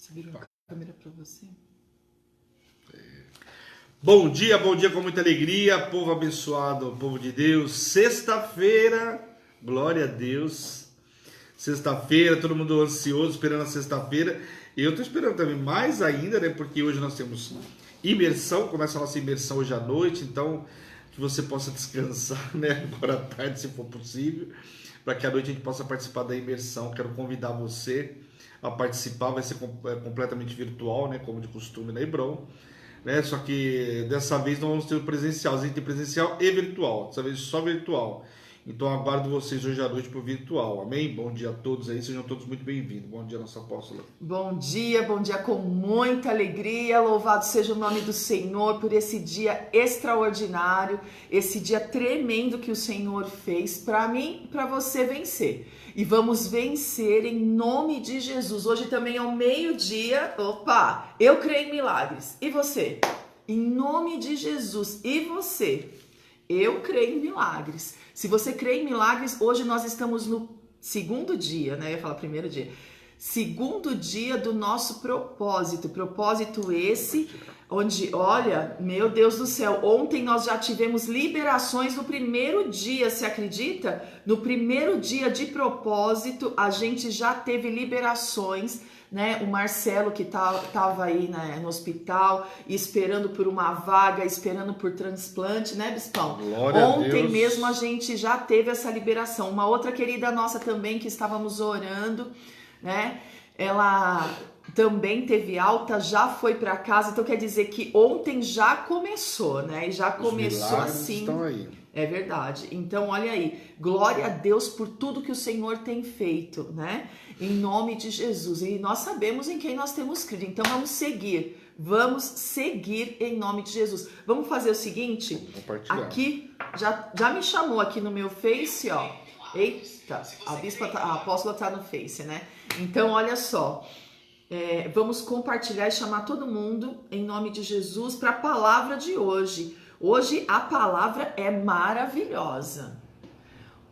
Você virou a câmera para você? Bom dia com muita alegria, povo abençoado, povo de Deus. Sexta-feira, glória a Deus. Sexta-feira, todo mundo ansioso, esperando a sexta-feira. E eu tô esperando também mais ainda, né? Porque hoje nós temos imersão, começa a nossa imersão hoje à noite, então que você possa descansar, né? Agora à tarde, se for possível, para que à noite a gente possa participar da imersão. Quero convidar você a participar, vai ser completamente virtual, né? Como de costume na Hebron. Né? Só que dessa vez não vamos ter o presencial, a gente tem presencial e virtual, dessa vez só virtual. Então aguardo vocês hoje à noite para o virtual, amém? Bom dia a todos aí, sejam todos muito bem-vindos. Bom dia, nossa apóstola. Bom dia com muita alegria, louvado seja o nome do Senhor por esse dia extraordinário, esse dia tremendo que o Senhor fez para mim, para você vencer. E vamos vencer em nome de Jesus. Hoje também é o meio-dia, opa, eu creio em milagres. E você? Em nome de Jesus. E você? Eu creio em milagres. Se você crê em milagres, hoje nós estamos no segundo dia, né? Eu ia falar primeiro dia. Segundo dia do nosso propósito. Propósito esse, onde, olha, meu Deus do céu, ontem nós já tivemos liberações no primeiro dia, se acredita? No primeiro dia de propósito, a gente já teve liberações, né? O Marcelo que tava aí, né, no hospital, esperando por uma vaga, esperando por transplante, né, Bispão? Glória Ontem a Deus. mesmo a gente já teve essa liberação. Uma outra querida nossa também que estávamos orando, né? Ela também teve alta, já foi para casa. Então quer dizer que ontem já começou, né? E já começou assim. Estão aí. É verdade. Então, olha aí, glória a Deus por tudo que o Senhor tem feito, né? Em nome de Jesus. E nós sabemos em quem nós temos crido. Então, vamos seguir em nome de Jesus. Vamos fazer o seguinte, aqui, já me chamou aqui no meu Face, ó. Eita, a apóstola tá no Face, né? Então, olha só. Vamos compartilhar e chamar todo mundo em nome de Jesus para a palavra de hoje. Hoje a palavra é maravilhosa.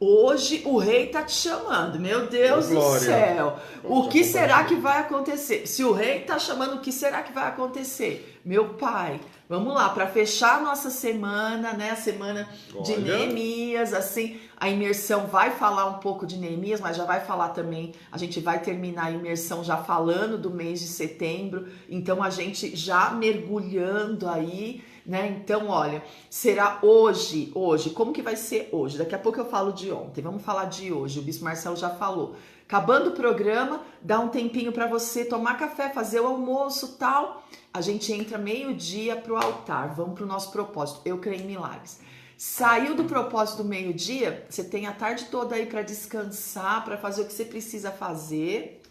Hoje o rei tá te chamando, meu Deus do céu. O que será que vai acontecer? Se o rei tá chamando, o que será que vai acontecer? Meu pai, vamos lá, para fechar a nossa semana, né? A semana de Neemias, assim, a imersão vai falar um pouco de Neemias, mas já vai falar também, a gente vai terminar a imersão já falando do mês de setembro, então a gente já mergulhando aí, né? Então, olha, será hoje, como que vai ser hoje? Daqui a pouco eu falo de ontem, vamos falar de hoje, o Bispo Marcelo já falou. Acabando o programa, dá um tempinho para você tomar café, fazer o almoço, tal. A gente entra meio-dia pro altar, vamos pro nosso propósito. Eu creio em milagres. Saiu do propósito do meio-dia, você tem a tarde toda aí para descansar, para fazer o que você precisa fazer.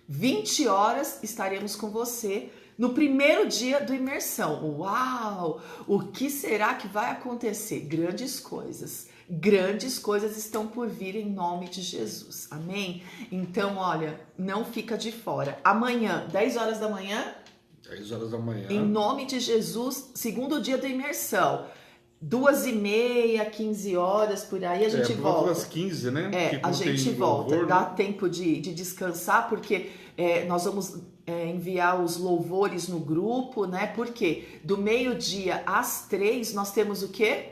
20 horas estaremos com você no primeiro dia do imersão. Uau! O que será que vai acontecer? Grandes coisas estão por vir em nome de Jesus. Amém? Então, olha, não fica de fora. Amanhã, 10 horas da manhã. 10 horas da manhã. Em nome de Jesus, segundo dia da imersão. 2h30, 15 horas, por aí a gente volta. Às 15, né? A gente volta. Louvor, dá né? tempo de descansar, porque nós vamos enviar os louvores no grupo, né? Porque do meio-dia às 3 nós temos o quê?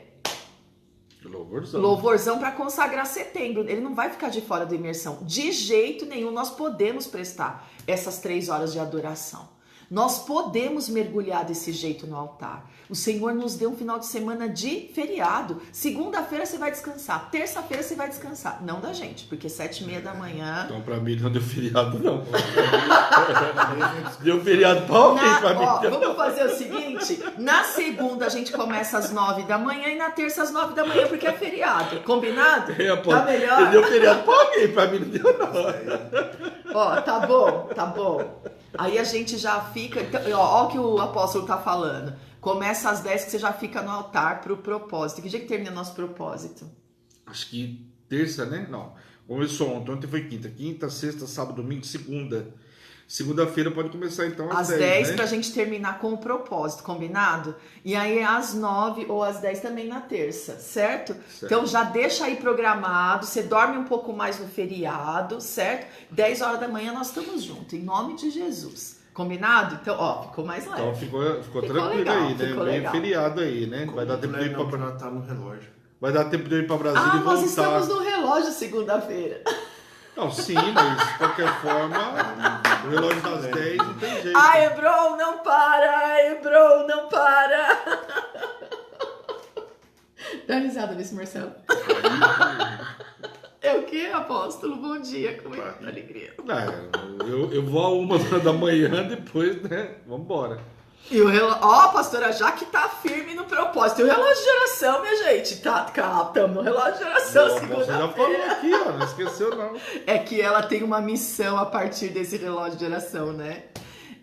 Louvorzão para consagrar setembro. Ele não vai ficar de fora da imersão. De jeito nenhum nós podemos prestar essas 3 horas de adoração. Nós podemos mergulhar desse jeito no altar. O Senhor nos deu um final de semana de feriado. Segunda-feira você vai descansar. Terça-feira você vai descansar. Não da gente, porque 7h30 da manhã... Então pra mim não deu feriado não. Deu feriado pra alguém pra mim. Vamos fazer o seguinte. Na segunda a gente começa às 9 da manhã e na terça às 9 da manhã, porque é feriado. Combinado? Tá melhor? Ele deu feriado pra alguém, pra mim não deu não. Tá bom. Aí a gente já fica... Então, ó o que o apóstolo tá falando. Começa às 10 que você já fica no altar pro propósito. Que dia que termina nosso propósito? Acho que terça, né? Não. Começou ontem foi quinta. Quinta, sexta, sábado, domingo, segunda. Segunda-feira pode começar então às 10, né? pra gente terminar com o propósito, combinado? E aí às 9 ou às 10 também na terça, certo? Então já deixa aí programado, você dorme um pouco mais no feriado, certo? 10 horas da manhã nós estamos juntos, em nome de Jesus. Combinado? Então, ó, ficou mais leve. Então ficou tranquilo legal, aí, né? Bem feriado aí, né? Vai dar tempo de ir pra... tá no relógio. Vai dar tempo de eu ir pra Brasília e voltar. Nós estamos no relógio segunda-feira. Não, sim, mas de qualquer forma, o relógio das 10 não tem jeito. Ai, Hebron, não para! Hebron, não para! Dá risada nesse, Marcelo. É o quê, apóstolo? Bom dia, com muita alegria. Eu vou a 1 da manhã, depois, né? Vambora. E o relógio... Ó, a pastora Jaque tá firme no propósito. E o relógio de oração, minha gente? Estamos no relógio de oração, Você já falou aqui, ó. Não esqueceu, não. É que ela tem uma missão a partir desse relógio de oração, né?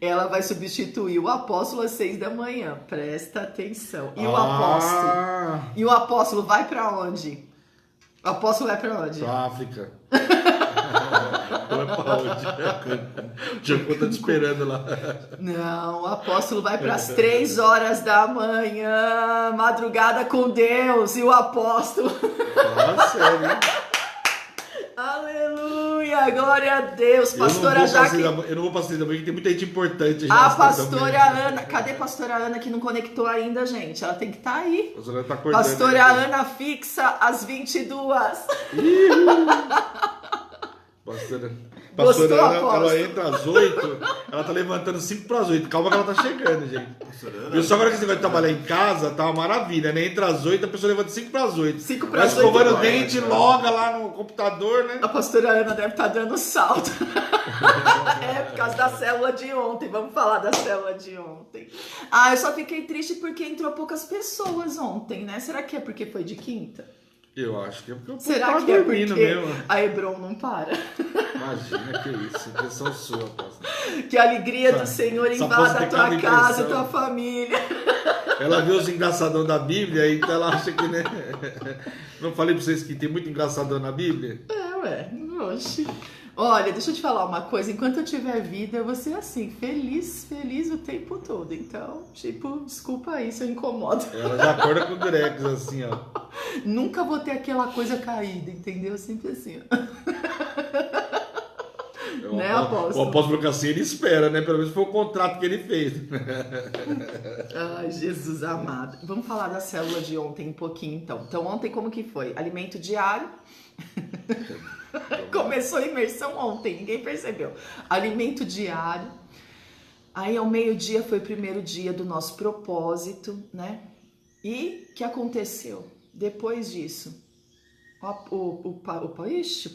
Ela vai substituir o apóstolo às 6 da manhã. Presta atenção. E o apóstolo? E o apóstolo vai pra onde? O apóstolo vai pra onde? Pra África. Vai pra onde? O Jaco tá te esperando lá. Não, o apóstolo vai para as 3 horas da manhã, madrugada com Deus, e o apóstolo... Fala sério, hein? Aleluia, glória a Deus, pastora Jaque... Eu não vou pra 6 da manhã, que tem muita gente importante. A pastora Ana... Cadê a pastora Ana que não conectou ainda, gente? Ela tem que estar aí. A pastora tá acordando. Pastora Ana fixa às 22. Pastora Ana, ela entra às 8, ela tá levantando 5 para as 8. Calma que ela tá chegando, gente. Viu? Só agora que você vai trabalhar em casa, tá uma maravilha, né? Entra às 8, a pessoa levanta 5 para as 8. 5 para vai as 8. Escovando o dente, loga lá no computador, né? A pastora Ana deve estar dando salto. É por causa da célula de ontem. Vamos falar da célula de ontem. Eu só fiquei triste porque entrou poucas pessoas ontem, né? Será que é porque foi de quinta? Eu acho que é porque eu Será que é porque mesmo. A Hebron não para? Imagina, que isso, impressão sua, pastor. Que a alegria do Senhor invada a tua casa, a tua família. Ela vê os engraçadão da Bíblia, então ela acha que, né? Não falei pra vocês que tem muito engraçadão na Bíblia? Oxe. Olha, deixa eu te falar uma coisa, enquanto eu tiver vida, eu vou ser assim, feliz o tempo todo. Então, desculpa aí se eu incomodo. Ela já acorda com o Durex, assim, ó. Nunca vou ter aquela coisa caída, entendeu? Sempre assim, ó. Né, apóstolo? O apóstolo Cassim, ele espera, né? Pelo menos foi o contrato que ele fez. Ai, Jesus amado. Vamos falar da célula de ontem um pouquinho, então. Então, ontem como que foi? Alimento diário. Começou a imersão ontem, ninguém percebeu. Alimento diário. Aí ao meio-dia foi o primeiro dia do nosso propósito, né? E o que aconteceu? Depois disso, o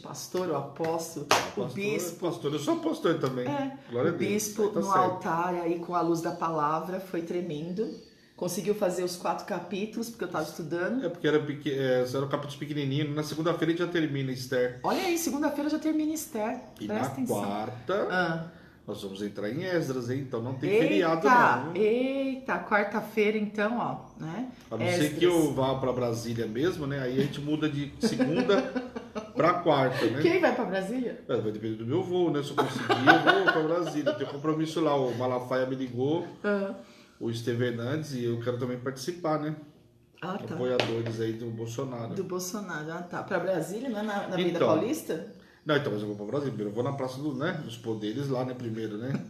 pastor, o apóstolo, o bispo. Pastor, eu sou pastor também. Glória a Deus. O bispo no certo. Altar aí com a luz da palavra, foi tremendo. Conseguiu fazer os 4 capítulos, porque eu estava estudando. Porque eram capítulos pequenininhos. Na segunda-feira já termina Esther. Olha aí, segunda-feira já termina Esther. E na quarta, nós vamos entrar em Esdras, hein? Então não tem feriado não. Eita, quarta-feira então, ó, né? A não ser que eu vá para Brasília mesmo, né? Aí a gente muda de segunda para quarta, né? Quem vai para Brasília? Vai depender do meu voo, né? Se eu conseguir, eu vou para Brasília. Tem compromisso lá, o Malafaia me ligou. O Esteve Hernandes, e eu quero também participar, né? Tá. Apoiadores aí do Bolsonaro. Do Bolsonaro, tá. Pra Brasília, não é na Avenida Paulista? Não, então, mas eu vou pra Brasília. Primeiro eu vou na Praça dos Poderes lá, né? Primeiro, né?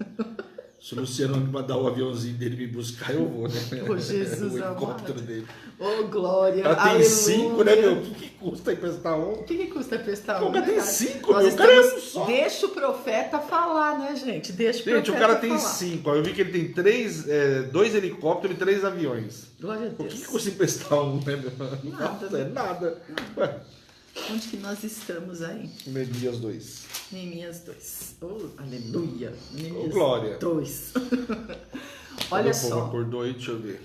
Se o Luciano me mandar o aviãozinho dele me buscar, eu vou, né? Ô, Jesus o helicóptero amado. dele. Ô, glória. Ela tem 5, né, meu? O que custa emprestar um? O que custa emprestar um? O cara tem 5, meu. O cara é um só. Deixa o profeta falar, né, gente? Deixa o profeta Gente, o cara tem falar. 5. Eu vi que ele tem 2 helicópteros e 3 aviões. Glória a Deus. O que custa emprestar um, né, meu? Nada. Nada. Ué. Onde que nós estamos aí? Neemias 2. Neemias 2. Oh, aleluia. Neemias glória. 2. Olha só. O povo acordou aí, deixa eu ver.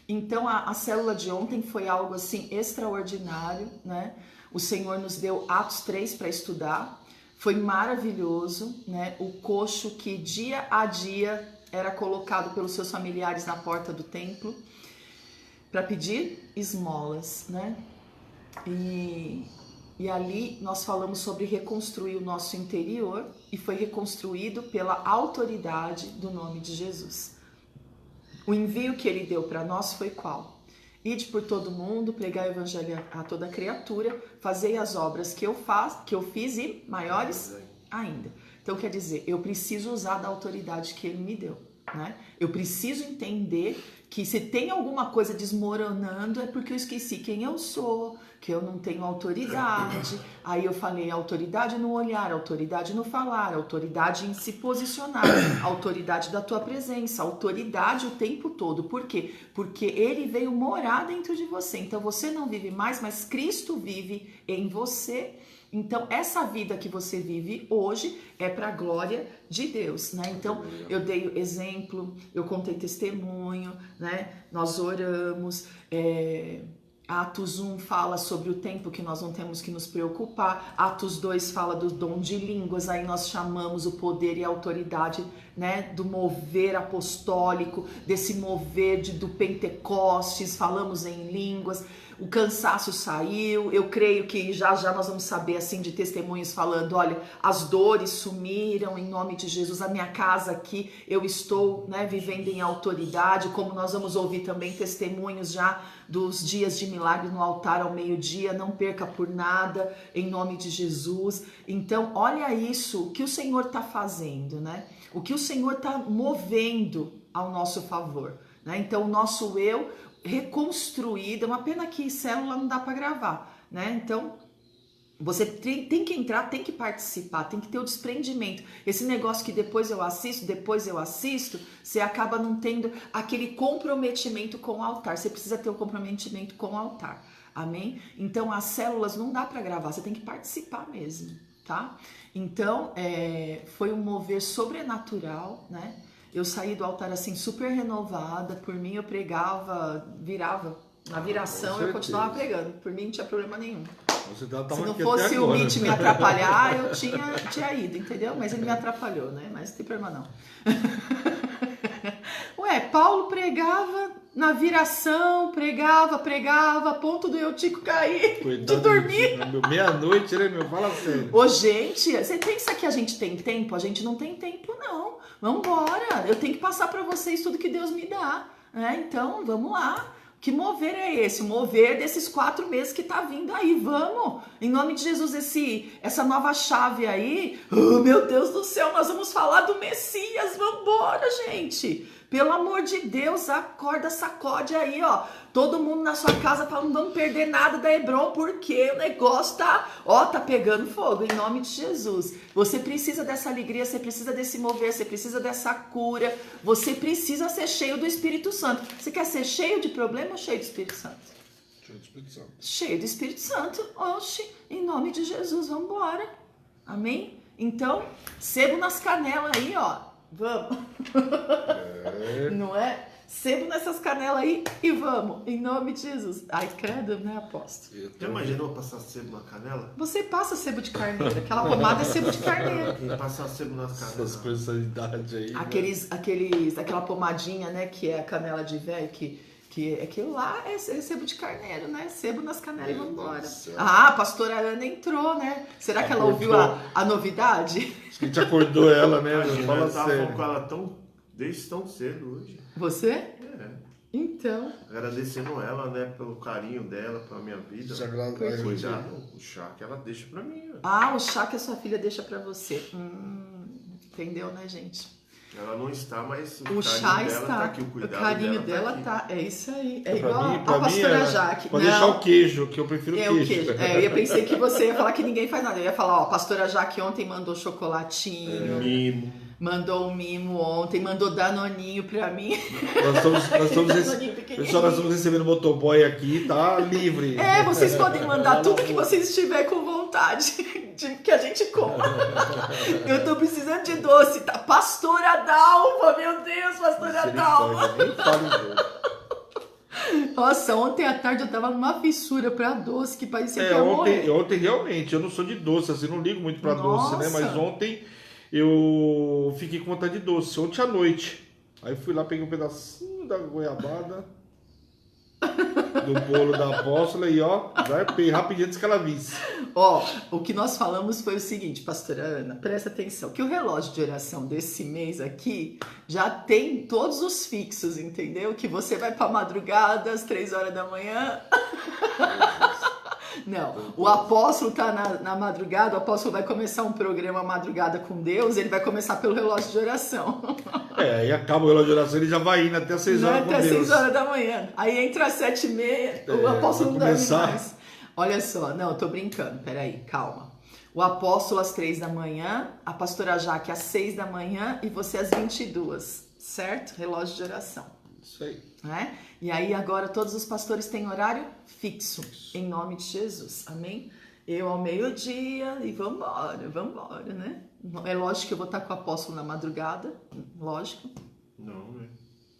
Então, a célula de ontem foi algo assim extraordinário, né? O Senhor nos deu Atos 3 para estudar. Foi maravilhoso, né? O coxo que dia a dia era colocado pelos seus familiares na porta do templo para pedir esmolas, né? E E ali nós falamos sobre reconstruir o nosso interior e foi reconstruído pela autoridade do nome de Jesus. O envio que ele deu para nós foi qual? Ide por todo mundo, pregai o evangelho a toda criatura, fazei as obras que eu fiz e maiores ainda. Então quer dizer, eu preciso usar da autoridade que ele me deu, né? Eu preciso entender que se tem alguma coisa desmoronando é porque eu esqueci quem eu sou, que eu não tenho autoridade. Aí eu falei autoridade no olhar, autoridade no falar, autoridade em se posicionar, autoridade da tua presença, autoridade o tempo todo. Por quê? Porque ele veio morar dentro de você. Então você não vive mais, mas Cristo vive em você. Então essa vida que você vive hoje é para a glória de Deus, né? Então eu dei exemplo, eu contei testemunho, né? Nós oramos, Atos 1 fala sobre o tempo que nós não temos que nos preocupar. Atos 2 fala do dom de línguas. Aí nós chamamos o poder e a autoridade, né, do mover apostólico, desse mover do Pentecostes. Falamos em línguas. O cansaço saiu. Eu creio que já nós vamos saber assim de testemunhos falando, olha, as dores sumiram em nome de Jesus. A minha casa aqui, eu estou, né, vivendo em autoridade. Como nós vamos ouvir também testemunhos já dos dias de milagre no altar ao meio-dia, não perca por nada, em nome de Jesus. Então, olha isso, o que o Senhor está fazendo, né? O que o Senhor está movendo ao nosso favor, né? Então, o nosso eu reconstruído, é uma pena que célula não dá para gravar, né? Então, você tem que entrar, tem que participar, tem que ter o desprendimento. Esse negócio que depois eu assisto, você acaba não tendo aquele comprometimento com o altar. Você precisa ter o comprometimento com o altar. Amém? Então, as células não dá para gravar, você tem que participar mesmo, tá? Então, foi um mover sobrenatural, né? Eu saí do altar assim super renovada, por mim eu pregava, virava. Na viração eu continuava pregando, por mim não tinha problema nenhum. Se não fosse o Mitch me atrapalhar, eu tinha ido, entendeu? Mas ele me atrapalhou, né? Mas não tem problema não. Ué, Paulo pregava na viração, pregava, a ponto do Eutico cair, de dormir. Meia-noite, né, meu? Fala sério. Ô, gente, você pensa que a gente tem tempo? A gente não tem tempo, não. Vambora, eu tenho que passar para vocês tudo que Deus me dá, né? Então, vamos lá. Que mover é esse? O mover desses 4 meses que tá vindo aí, vamos! Em nome de Jesus, essa nova chave aí, oh, meu Deus do céu, nós vamos falar do Messias, vambora, gente! Pelo amor de Deus, acorda, sacode aí, ó. Todo mundo na sua casa falando, não vamos perder nada da Hebron, porque o negócio tá pegando fogo, em nome de Jesus. Você precisa dessa alegria, você precisa desse mover, você precisa dessa cura, você precisa ser cheio do Espírito Santo. Você quer ser cheio de problema ou cheio do Espírito Santo? Cheio do Espírito Santo. Cheio do Espírito Santo, oxe, em nome de Jesus, vamos embora. Amém? Então, sebo nas canelas aí, ó. Vamos. Não é? Sebo nessas canelas aí e vamos, em nome de Jesus. Ai, credo, né, apóstolo? Já imaginou passar sebo na canela? Você passa sebo de carneiro, aquela pomada é sebo de carneiro. E passar sebo nas canelas. Essas personalidades aí. Aquela pomadinha, né, que é a canela de velho, que aquilo lá é sebo de carneiro, né? Sebo nas canelas e vamos embora. Ah, a pastora Ana entrou, né? Será que ela ouviu a novidade? Acho que a gente acordou ela, né? Fala sério. Eu tava com ela desde tão cedo hoje. Você? É. Então. Agradecendo ela, né? Pelo carinho dela, pela minha vida. Cuidado, o chá que ela deixa pra mim. Né? Ah, o chá que a sua filha deixa pra você. Entendeu, né, gente? Ela não está, mas o chá está. Tá aqui, o carinho dela tá. É isso aí. É igual a pastora Jaque. Pode deixar o queijo, que eu prefiro o queijo. Eu pensei que você ia falar que ninguém faz nada. Eu ia falar, ó, a pastora Jaque ontem mandou chocolatinho. Mimo. Mandou um mimo ontem, mandou danoninho pra mim. Pessoal, nós estamos recebendo motoboy aqui, tá livre. Vocês podem mandar tudo que vocês estiverem com vontade que a gente coma. Eu tô precisando de doce, tá? Pastora Dalva, meu Deus, pastora Dalva. Nem fale. Nossa, ontem à tarde eu tava numa fissura pra doce que parecia que ia morrer. Ontem realmente, eu não sou de doce, assim, não ligo muito pra doce, né? Mas ontem eu fiquei com vontade de doce, ontem à noite. Aí fui lá, peguei um pedacinho da goiabada. do bolo da apóstola e ó, zarpei rapidinho antes que ela visse. Ó, o que nós falamos foi o seguinte, pastora Ana, presta atenção, que o relógio de oração desse mês aqui já tem todos os fixos, entendeu? Que você vai pra madrugada, às 3 horas da manhã. Não, o apóstolo tá na madrugada, o apóstolo vai começar um programa Madrugada com Deus, ele vai começar pelo relógio de oração. Aí acaba o relógio de oração, ele já vai indo até 6 horas com Deus. Até 6 horas da manhã. Aí entra às 7h30, o apóstolo não dorme mais. Olha só, não, eu tô brincando, peraí, calma. O apóstolo às 3 da manhã, a pastora Jaque às 6 da manhã e você às 22, certo? Relógio de oração. Isso aí. Né? E aí agora todos os pastores têm horário fixo, em nome de Jesus, amém? Eu ao meio-dia e vambora, né? É lógico que eu vou estar com o apóstolo na madrugada, lógico. Não, né?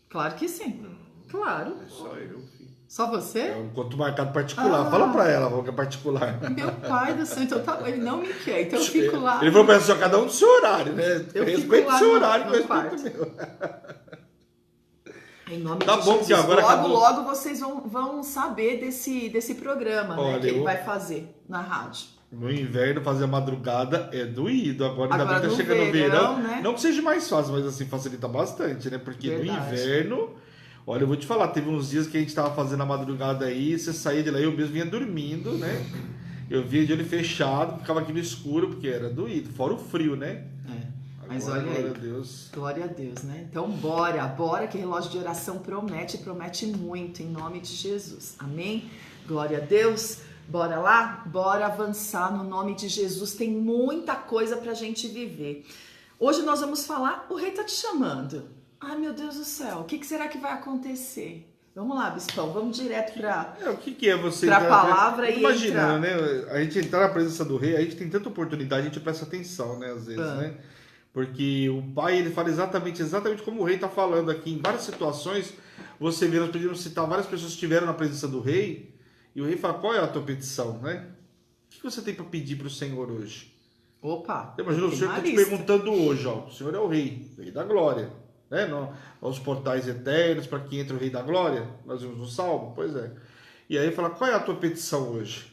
Claro que sim, Não. claro. É só eu, filho. Só você? É um encontro marcado particular. Fala pra ela, que é particular. Meu pai do céu, então ele não me quer, então eu fico lá. Ele falou pra ela, só cada um do seu horário, né? Eu respeito o seu horário, no respeito quarto. o meu. Em nome Tá de bom, Jesus. que agora logo, acabou. logo vocês vão saber desse programa, né, Olha, que ele vai fazer na rádio. No inverno, fazer a madrugada é doído. Agora ainda bem que tá no chegando no verão. né? Não que seja mais fácil, mas assim, facilita bastante, né? Porque Verdade. no inverno, olha, eu vou te falar, teve uns dias que a gente tava fazendo a madrugada aí, você saía de lá, eu mesmo vinha dormindo, né? Eu vinha de olho fechado, ficava aqui no escuro, porque era doído, fora o frio, né? Mas Agora, olha aí, glória a Deus. Glória a Deus, né? Então bora, que relógio de oração promete muito, em nome de Jesus, amém? Glória a Deus, bora lá? Bora avançar no nome de Jesus, tem muita coisa pra gente viver. Hoje nós vamos falar, o rei tá te chamando. Ai meu Deus do céu, o que será que vai acontecer? Vamos lá, Bispão, vamos direto para o que é você pra palavra e imaginando, né? A gente entrar na presença do rei, a gente tem tanta oportunidade, a gente presta atenção, né? Às vezes, né? Porque o pai, ele fala exatamente como o rei está falando aqui. Em várias situações, você vê, nós podemos citar várias pessoas que estiveram na presença do rei, e o rei fala, qual é a tua petição, né? O que você tem para pedir para o Senhor hoje? Opa! Imagina, o Senhor está te perguntando hoje, ó, o Senhor é o rei da glória, né? Aos portais eternos, para que entre o rei da glória, nós vimos no Salmo, pois é. E aí fala, qual é a tua petição hoje?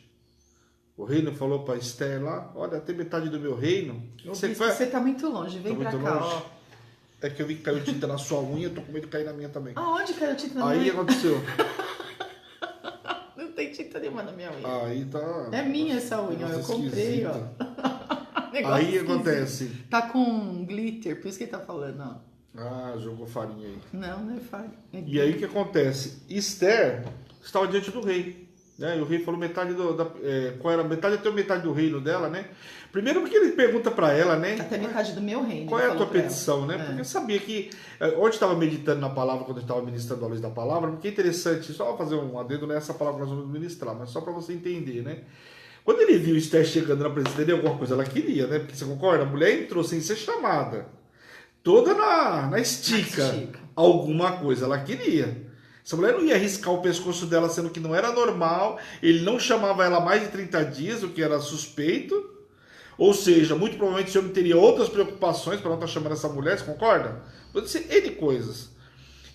O reino falou para Esther lá, olha, tem metade do meu reino. Você tá muito longe, vem pra cá, ó. É que eu vi que caiu tinta na sua unha, eu tô com medo de cair na minha também. Aonde caiu tinta na minha unha? Aí aconteceu. Não tem tinta nenhuma na minha unha. Aí tá... É minha essa unha, eu comprei, ó. Aí acontece. Tá com glitter, por isso que ele tá falando, ó. Ah, jogou farinha aí. Não é farinha. E aí o que acontece? Esther estava diante do rei. Né? E o rei falou metade qual era metade até metade do reino dela, né? Primeiro porque ele pergunta para ela, né? Até metade do meu reino. Qual é a tua petição, né? Porque eu sabia que onde estava meditando na palavra, quando eu estava ministrando a luz da palavra, porque é interessante, só fazer um adendo nessa palavra que nós vamos ministrar, mas só para você entender, né? Quando ele viu Esther chegando na presença dele, alguma coisa ela queria, né? Porque você concorda? A mulher entrou sem ser chamada, toda na estica. Alguma coisa ela queria. Essa mulher não ia arriscar o pescoço dela, sendo que não era normal, ele não chamava ela mais de 30 dias, o que era suspeito. Ou seja, muito provavelmente o senhor teria outras preocupações para não estar chamando essa mulher, você concorda? Pode ser N coisas.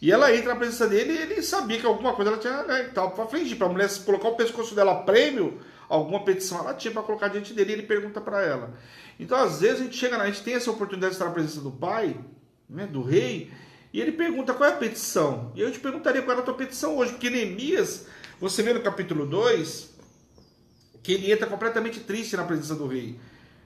E ela entra na presença dele e ele sabia que alguma coisa ela tinha, né, para frente, para a mulher colocar o pescoço dela a prêmio, alguma petição ela tinha para colocar diante dele e ele pergunta para ela. Então, às vezes, a gente tem essa oportunidade de estar na presença do pai, né, do rei, e ele pergunta qual é a petição. E eu te perguntaria qual era a tua petição hoje, porque Neemias, você vê no capítulo 2, que ele entra completamente triste na presença do rei.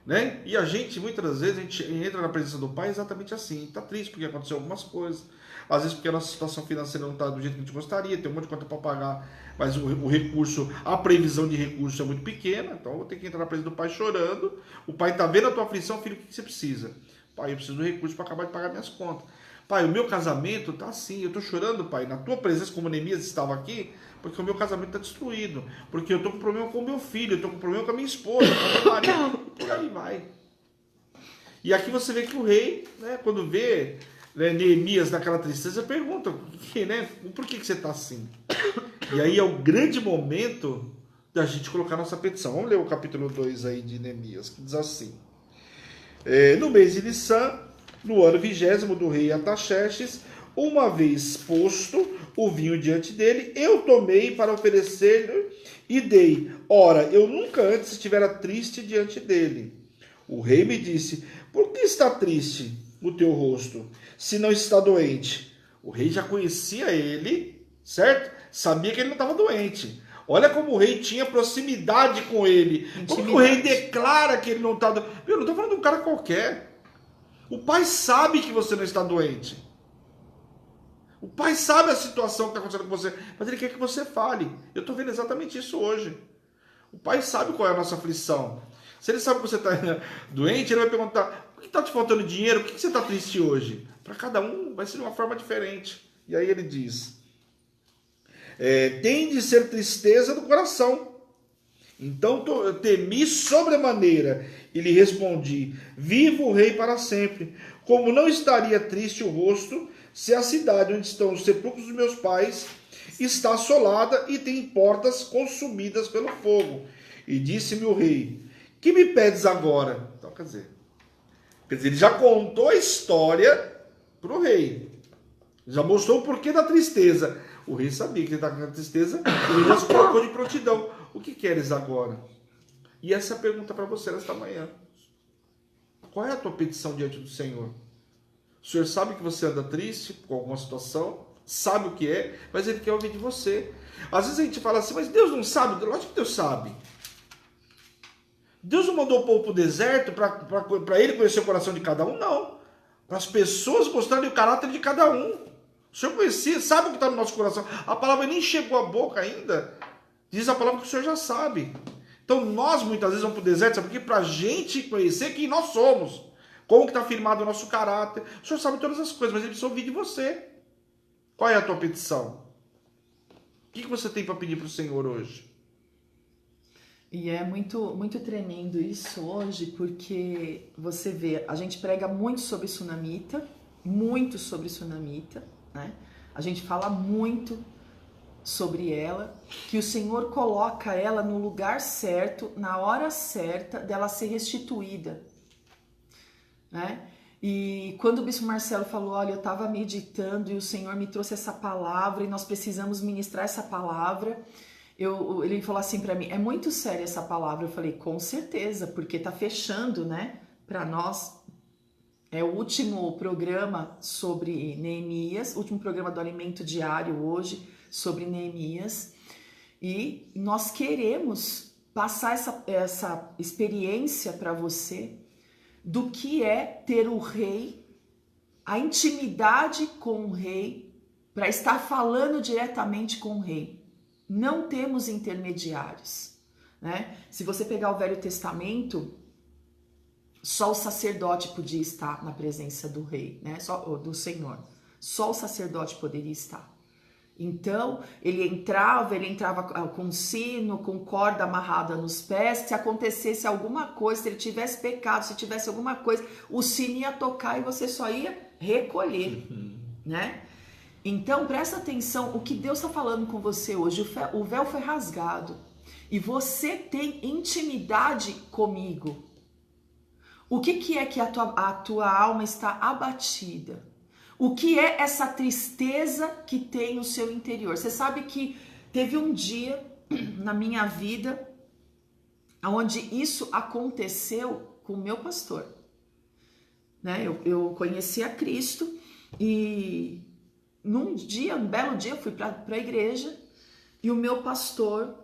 Né? E a gente, muitas vezes, a gente entra na presença do pai exatamente assim. Está triste porque aconteceu algumas coisas. Às vezes porque a nossa situação financeira não está do jeito que a gente gostaria, tem um monte de conta para pagar, mas o recurso, a previsão de recurso é muito pequena, então eu vou ter que entrar na presença do pai chorando. O pai está vendo a tua aflição, filho, o que você precisa? Pai, eu preciso do recurso para acabar de pagar minhas contas. Pai, o meu casamento está assim, eu estou chorando, pai, na tua presença, como Neemias estava aqui, porque o meu casamento está destruído, porque eu estou com problema com o meu filho, eu estou com problema com a minha esposa, com o meu marido, por aí vai. E aqui você vê que o rei, né, quando vê, né, Neemias naquela tristeza, pergunta, por que você está assim? E aí é o grande momento da gente colocar nossa petição. Vamos ler o capítulo 2 aí de Neemias, que diz assim: no mês de Nissan, no ano 20º do rei Artaxerxes, Uma vez posto o vinho diante dele, eu tomei para oferecer-lhe e dei. Ora, eu nunca antes estivera triste diante dele. O rei me disse: por que está triste o teu rosto, se não está doente? O rei já conhecia ele, certo? Sabia que ele não estava doente. Olha como o rei tinha proximidade com ele. Como que o rei declara que ele não está doente? Eu não estou falando de um cara qualquer. O pai sabe que você não está doente. O pai sabe a situação que está acontecendo com você, mas ele quer que você fale. Eu estou vendo exatamente isso hoje. O pai sabe qual é a nossa aflição. Se ele sabe que você está doente, ele vai perguntar: por que está te faltando dinheiro? Por que você está triste hoje? Para cada um vai ser de uma forma diferente. E aí ele diz: tem de ser tristeza do coração. Então eu temi sobremaneira e lhe respondi: viva o rei para sempre. Como não estaria triste o rosto, se a cidade onde estão os sepulcros dos meus pais está assolada e tem portas consumidas pelo fogo. E disse-me o rei: que me pedes agora? Então, quer dizer, ele já contou a história para o rei. Já mostrou o porquê da tristeza. O rei sabia que ele estava com tristeza, ele já se colocou de prontidão. O que queres agora? E essa é a pergunta para você nesta manhã. Qual é a tua petição diante do Senhor? O Senhor sabe que você anda triste com alguma situação, sabe o que é, mas Ele quer ouvir de você. Às vezes a gente fala assim: mas Deus não sabe? Lógico que Deus sabe. Deus não mandou o povo para o deserto para Ele conhecer o coração de cada um, não. Para as pessoas mostrarem o caráter de cada um. O Senhor conhecia, sabe o que está no nosso coração. A palavra nem chegou à boca ainda. Diz a palavra que o Senhor já sabe. Então nós muitas vezes vamos para o deserto, sabe por quê? Para a gente conhecer quem nós somos. Como que está firmado o nosso caráter. O Senhor sabe todas as coisas, mas Ele precisa ouvir de você. Qual é a tua petição? O que você tem para pedir para o Senhor hoje? E é muito, muito tremendo isso hoje, porque você vê, a gente prega muito sobre Sunamita, né? A gente fala muito sobre ela, que o Senhor coloca ela no lugar certo, na hora certa dela ser restituída, né? E quando o Bispo Marcelo falou: olha, eu estava meditando e o Senhor me trouxe essa palavra e nós precisamos ministrar essa palavra, ele falou assim para mim: é muito séria essa palavra. Eu falei: com certeza, porque tá fechando, né, para nós. É o último programa sobre Neemias, último programa do Alimento Diário hoje sobre Neemias, e nós queremos passar essa experiência para você do que é ter o rei, a intimidade com o rei, para estar falando diretamente com o rei. Não temos intermediários, né? Se você pegar o Velho Testamento, só o sacerdote podia estar na presença do rei, né? Do Senhor. Só o sacerdote poderia estar. Então, ele entrava com sino, com corda amarrada nos pés. Se acontecesse alguma coisa, se ele tivesse pecado, se tivesse alguma coisa, o sino ia tocar e você só ia recolher, né? Então, presta atenção, o que Deus está falando com você hoje. O véu foi rasgado e você tem intimidade comigo. O que é que a tua alma está abatida? O que é essa tristeza que tem no seu interior? Você sabe que teve um dia na minha vida onde isso aconteceu com o meu pastor, né? Eu conheci a Cristo e um belo dia eu fui para a igreja e o meu pastor,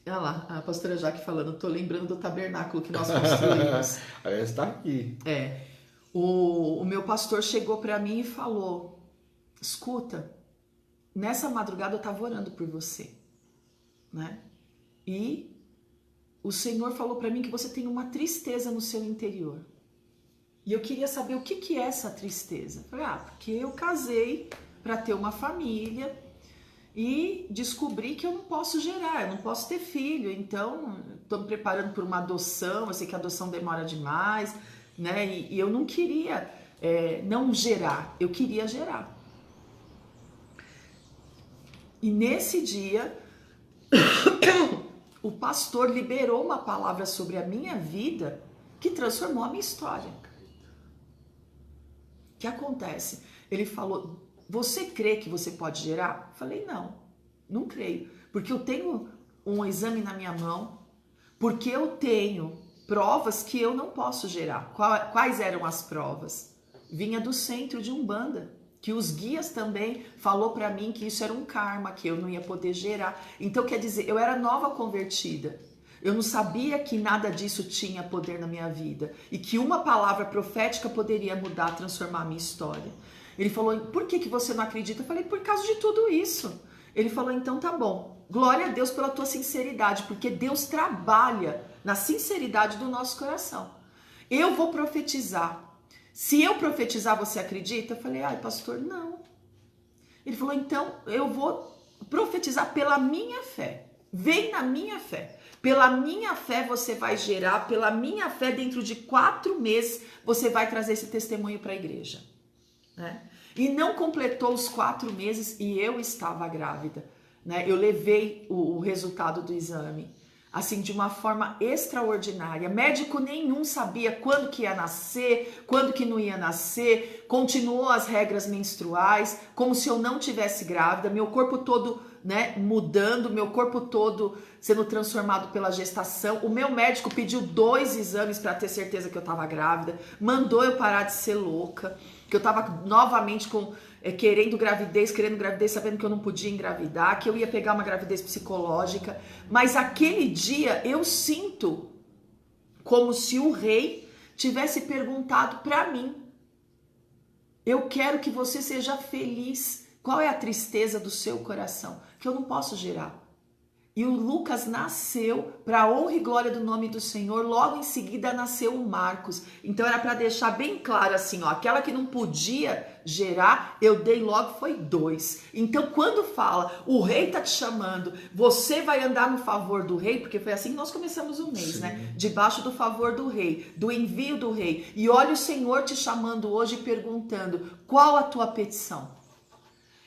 olha lá, a pastora Jaque falando, tô lembrando do tabernáculo que nós construímos. Aí está aqui. O meu pastor chegou para mim e falou: escuta, nessa madrugada eu estava orando por você, né? E o Senhor falou para mim que você tem uma tristeza no seu interior. E eu queria saber o que é essa tristeza. Eu falei: porque eu casei para ter uma família e descobri que eu não posso gerar, eu não posso ter filho, então estou me preparando por uma adoção. Eu sei que a adoção demora demais, né? E eu não queria não gerar, eu queria gerar. E nesse dia o pastor liberou uma palavra sobre a minha vida que transformou a minha história. O que acontece? Ele falou: você crê que você pode gerar? Eu falei, não creio. Porque eu tenho um exame na minha mão, porque eu tenho provas que eu não posso gerar. Quais eram as provas? Vinha do centro de Umbanda, que os guias também falou para mim que isso era um karma, que eu não ia poder gerar. Então, quer dizer, eu era nova convertida. Eu não sabia que nada disso tinha poder na minha vida e que uma palavra profética poderia mudar, transformar a minha história. Ele falou, por que você não acredita? Eu falei, por causa de tudo isso. Ele falou, então tá bom. Glória a Deus pela tua sinceridade, porque Deus trabalha na sinceridade do nosso coração. Eu vou profetizar. Se eu profetizar, você acredita? Eu falei, pastor, não. Ele falou, então eu vou profetizar pela minha fé. Vem na minha fé. Pela minha fé você vai gerar, pela minha fé dentro de 4 meses você vai trazer esse testemunho para a igreja. Né? E não completou os 4 meses e eu estava grávida. Né? Eu levei o resultado do exame, assim, de uma forma extraordinária. Médico nenhum sabia quando que ia nascer, quando que não ia nascer, continuou as regras menstruais, como se eu não tivesse grávida, meu corpo todo, né, mudando, meu corpo todo sendo transformado pela gestação. O meu médico pediu 2 exames para ter certeza que eu estava grávida, mandou eu parar de ser louca, que eu estava novamente querendo gravidez, sabendo que eu não podia engravidar, que eu ia pegar uma gravidez psicológica. Mas aquele dia eu sinto como se o rei tivesse perguntado para mim, eu quero que você seja feliz. Qual é a tristeza do seu coração? Que eu não posso gerar. E o Lucas nasceu para a honra e glória do nome do Senhor. Logo em seguida nasceu o Marcos. Então era para deixar bem claro assim, aquela que não podia gerar, eu dei logo, foi 2. Então quando fala, o rei tá te chamando, você vai andar no favor do rei, porque foi assim que nós começamos o mês, né? Debaixo do favor do rei, do envio do rei. E olha o Senhor te chamando hoje e perguntando, qual a tua petição?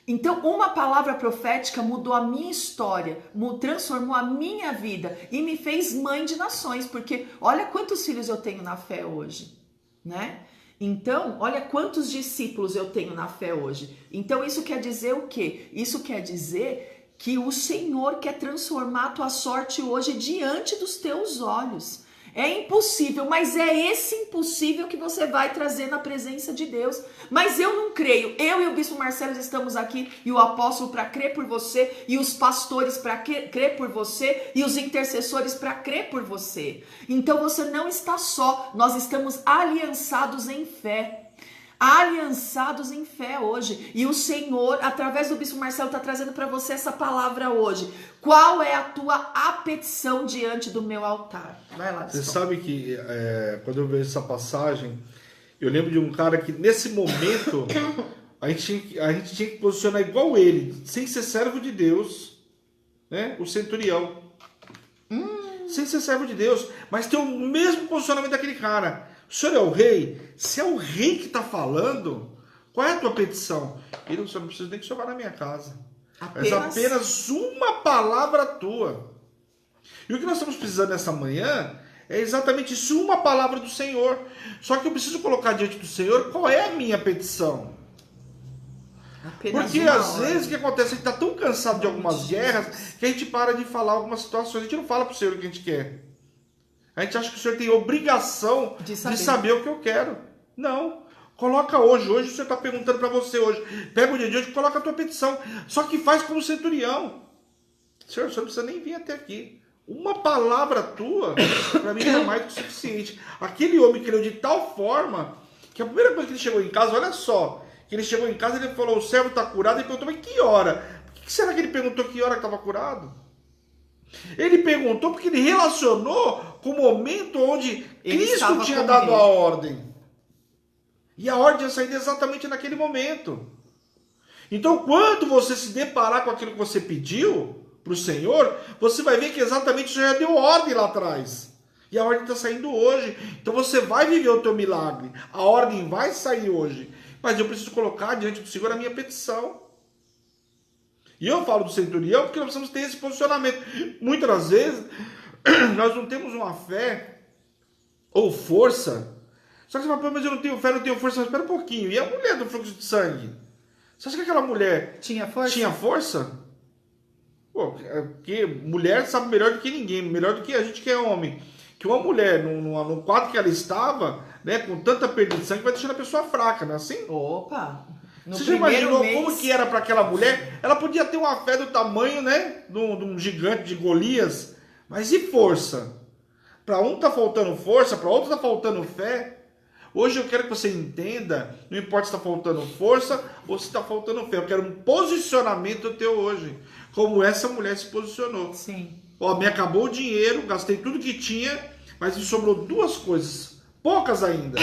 Então, uma palavra profética mudou a minha história, transformou a minha vida e me fez mãe de nações, porque olha quantos filhos eu tenho na fé hoje, né? Então, olha quantos discípulos eu tenho na fé hoje. Então, isso quer dizer o quê? Isso quer dizer que o Senhor quer transformar a tua sorte hoje diante dos teus olhos. É impossível, mas é esse impossível que você vai trazer na presença de Deus. Mas eu não creio. Eu e o Bispo Marcelo estamos aqui, e o apóstolo para crer por você, e os pastores para crer por você, e os intercessores para crer por você. Então você não está só, nós estamos aliançados em fé. Aliançados em fé hoje. E o Senhor, através do Bispo Marcelo, está trazendo para você essa palavra hoje. Qual é a tua petição diante do meu altar? Vai lá, Bispo. Você sabe que quando eu vejo essa passagem, eu lembro de um cara que nesse momento a gente tinha que posicionar igual ele, sem ser servo de Deus, né? O centurião. Sem ser servo de Deus, mas ter o mesmo posicionamento daquele cara. O senhor é o rei? Se é o rei que está falando, qual é a tua petição? Ele não precisa nem que o senhor vá na minha casa. Mas apenas uma palavra tua. E o que nós estamos precisando nessa manhã é exatamente isso, uma palavra do Senhor. Só que eu preciso colocar diante do Senhor qual é a minha petição. Porque às vezes o que acontece? A gente está tão cansado de algumas guerras que a gente para de falar algumas situações. A gente não fala para o Senhor o que a gente quer. A gente acha que o Senhor tem obrigação de saber o que eu quero. Não. Coloca hoje. Hoje o Senhor está perguntando para você hoje. Pega o dia de hoje e coloca a tua petição. Só que faz como centurião. Senhor, o Senhor não precisa nem vir até aqui. Uma palavra tua, para mim, é mais do que suficiente. Aquele homem creu de tal forma que a primeira coisa que ele chegou em casa, olha só, que ele chegou em casa e ele falou, o servo está curado, e perguntou, mas que hora? Por que será que ele perguntou que hora que estava curado? Ele perguntou porque ele relacionou com o momento onde Cristo tinha dado a ordem. E a ordem tinha saído exatamente naquele momento. Então, quando você se deparar com aquilo que você pediu para o Senhor, você vai ver que exatamente o Senhor já deu ordem lá atrás. E a ordem está saindo hoje. Então você vai viver o teu milagre. A ordem vai sair hoje. Mas eu preciso colocar diante do Senhor a minha petição. E eu falo do centurião porque nós precisamos ter esse posicionamento. Muitas das vezes, nós não temos uma fé ou força. Só que você fala, mas eu não tenho fé, não tenho força. Mas espera um pouquinho. E a mulher do fluxo de sangue? Você acha que aquela mulher tinha força? Tinha força? Pô, porque mulher sabe melhor do que ninguém, melhor do que a gente que é homem. Que uma mulher, no quadro que ela estava, né, com tanta perda de sangue, vai deixando a pessoa fraca, não é assim? Opa! Você já imaginou como que era para aquela mulher? Ela podia ter uma fé do tamanho, né, de um gigante de Golias, mas e força? Para um tá faltando força, para outro tá faltando fé. Hoje eu quero que você entenda, não importa se está faltando força ou se está faltando fé, eu quero um posicionamento teu hoje, como essa mulher se posicionou. Sim. Ó, me acabou o dinheiro, gastei tudo que tinha, mas me sobrou duas coisas, poucas ainda,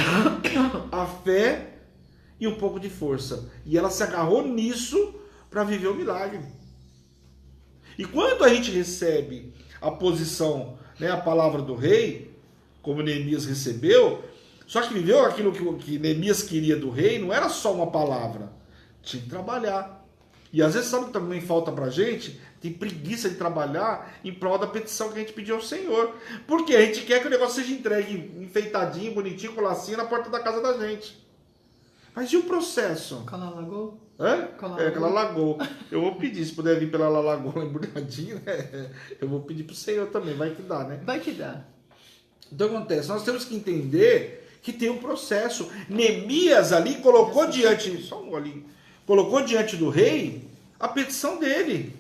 a fé e um pouco de força. E ela se agarrou nisso para viver o milagre. E quando a gente recebe a posição, né, a palavra do rei, como Neemias recebeu, só que viveu aquilo que Neemias queria do rei, não era só uma palavra, tinha que trabalhar. E às vezes sabe o que também falta pra gente? Tem preguiça de trabalhar em prol da petição que a gente pediu ao Senhor. Porque a gente quer que o negócio seja entregue enfeitadinho, bonitinho, com lacinho na porta da casa da gente. Mas e o processo? Aquela lagoa? Aquela lagoa. Eu vou pedir, se puder vir pela lagoa embrulhadinha, né? Eu vou pedir pro Senhor também, vai que dá, né? Vai que dá. Então acontece, nós temos que entender que tem um processo. Neemias ali colocou diante, só um ali, colocou diante do rei a petição dele.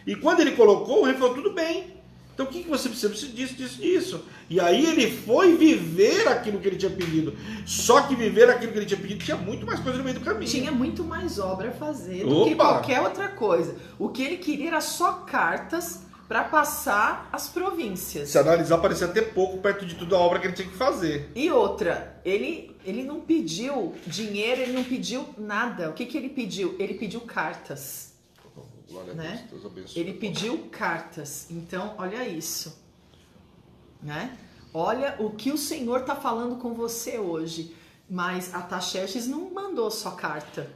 E quando ele colocou, o rei falou, tudo bem. Então o que você precisa? Precisa disso, disso, disso. E aí ele foi viver aquilo que ele tinha pedido. Só que viver aquilo que ele tinha pedido tinha muito mais coisa no meio do caminho. Tinha muito mais obra a fazer do que qualquer outra coisa. O que ele queria era só cartas para passar as províncias. Se analisar, parecia até pouco perto de tudo a obra que ele tinha que fazer. E outra, ele não pediu dinheiro, ele não pediu nada. O que ele pediu? Ele pediu cartas. Glória Né? a Deus, Deus abençoe. Ele pediu cartas. Então, olha isso. Né? Olha o que o Senhor está falando com você hoje. Mas Ataxerxes não mandou só carta.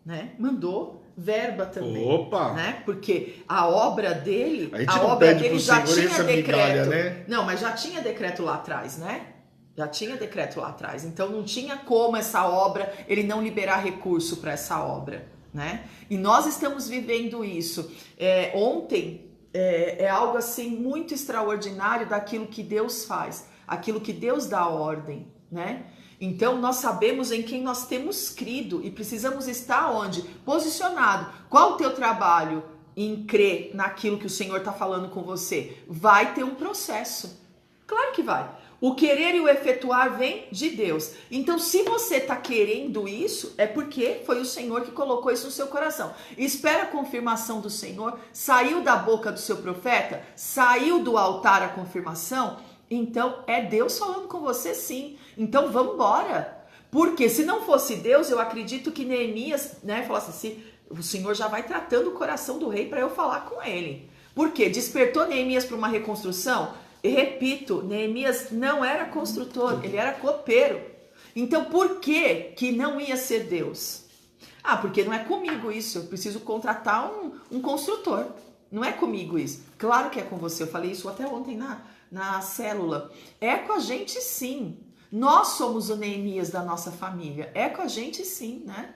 Né? Mandou verba também. Opa! Né? Porque a obra dele, já tinha decreto. Né? Não, mas já tinha decreto lá atrás, né? Já tinha decreto lá atrás. Então não tinha como essa obra, ele não liberar recurso para essa obra, né? E nós estamos vivendo isso. Ontem é algo assim muito extraordinário daquilo que Deus faz, aquilo que Deus dá ordem, né? Então nós sabemos em quem nós temos crido e precisamos estar onde? Posicionado. Qual o teu trabalho em crer naquilo que o Senhor está falando com você? Vai ter um processo. Claro que vai. O querer e o efetuar vem de Deus. Então, se você está querendo isso, é porque foi o Senhor que colocou isso no seu coração. Espera a confirmação do Senhor. Saiu da boca do seu profeta? Saiu do altar a confirmação? Então, é Deus falando com você sim. Então, vamos embora. Porque se não fosse Deus, eu acredito que Neemias, né, falasse assim, o Senhor já vai tratando o coração do rei para eu falar com ele. Por quê? Despertou Neemias para uma reconstrução? E repito, Neemias não era construtor, ele era copeiro. Então por que não ia ser Deus? Ah, porque não é comigo isso, eu preciso contratar um construtor. Não é comigo isso. Claro que é com você, eu falei isso até ontem na célula. É com a gente sim. Nós somos o Neemias da nossa família. É com a gente sim, né?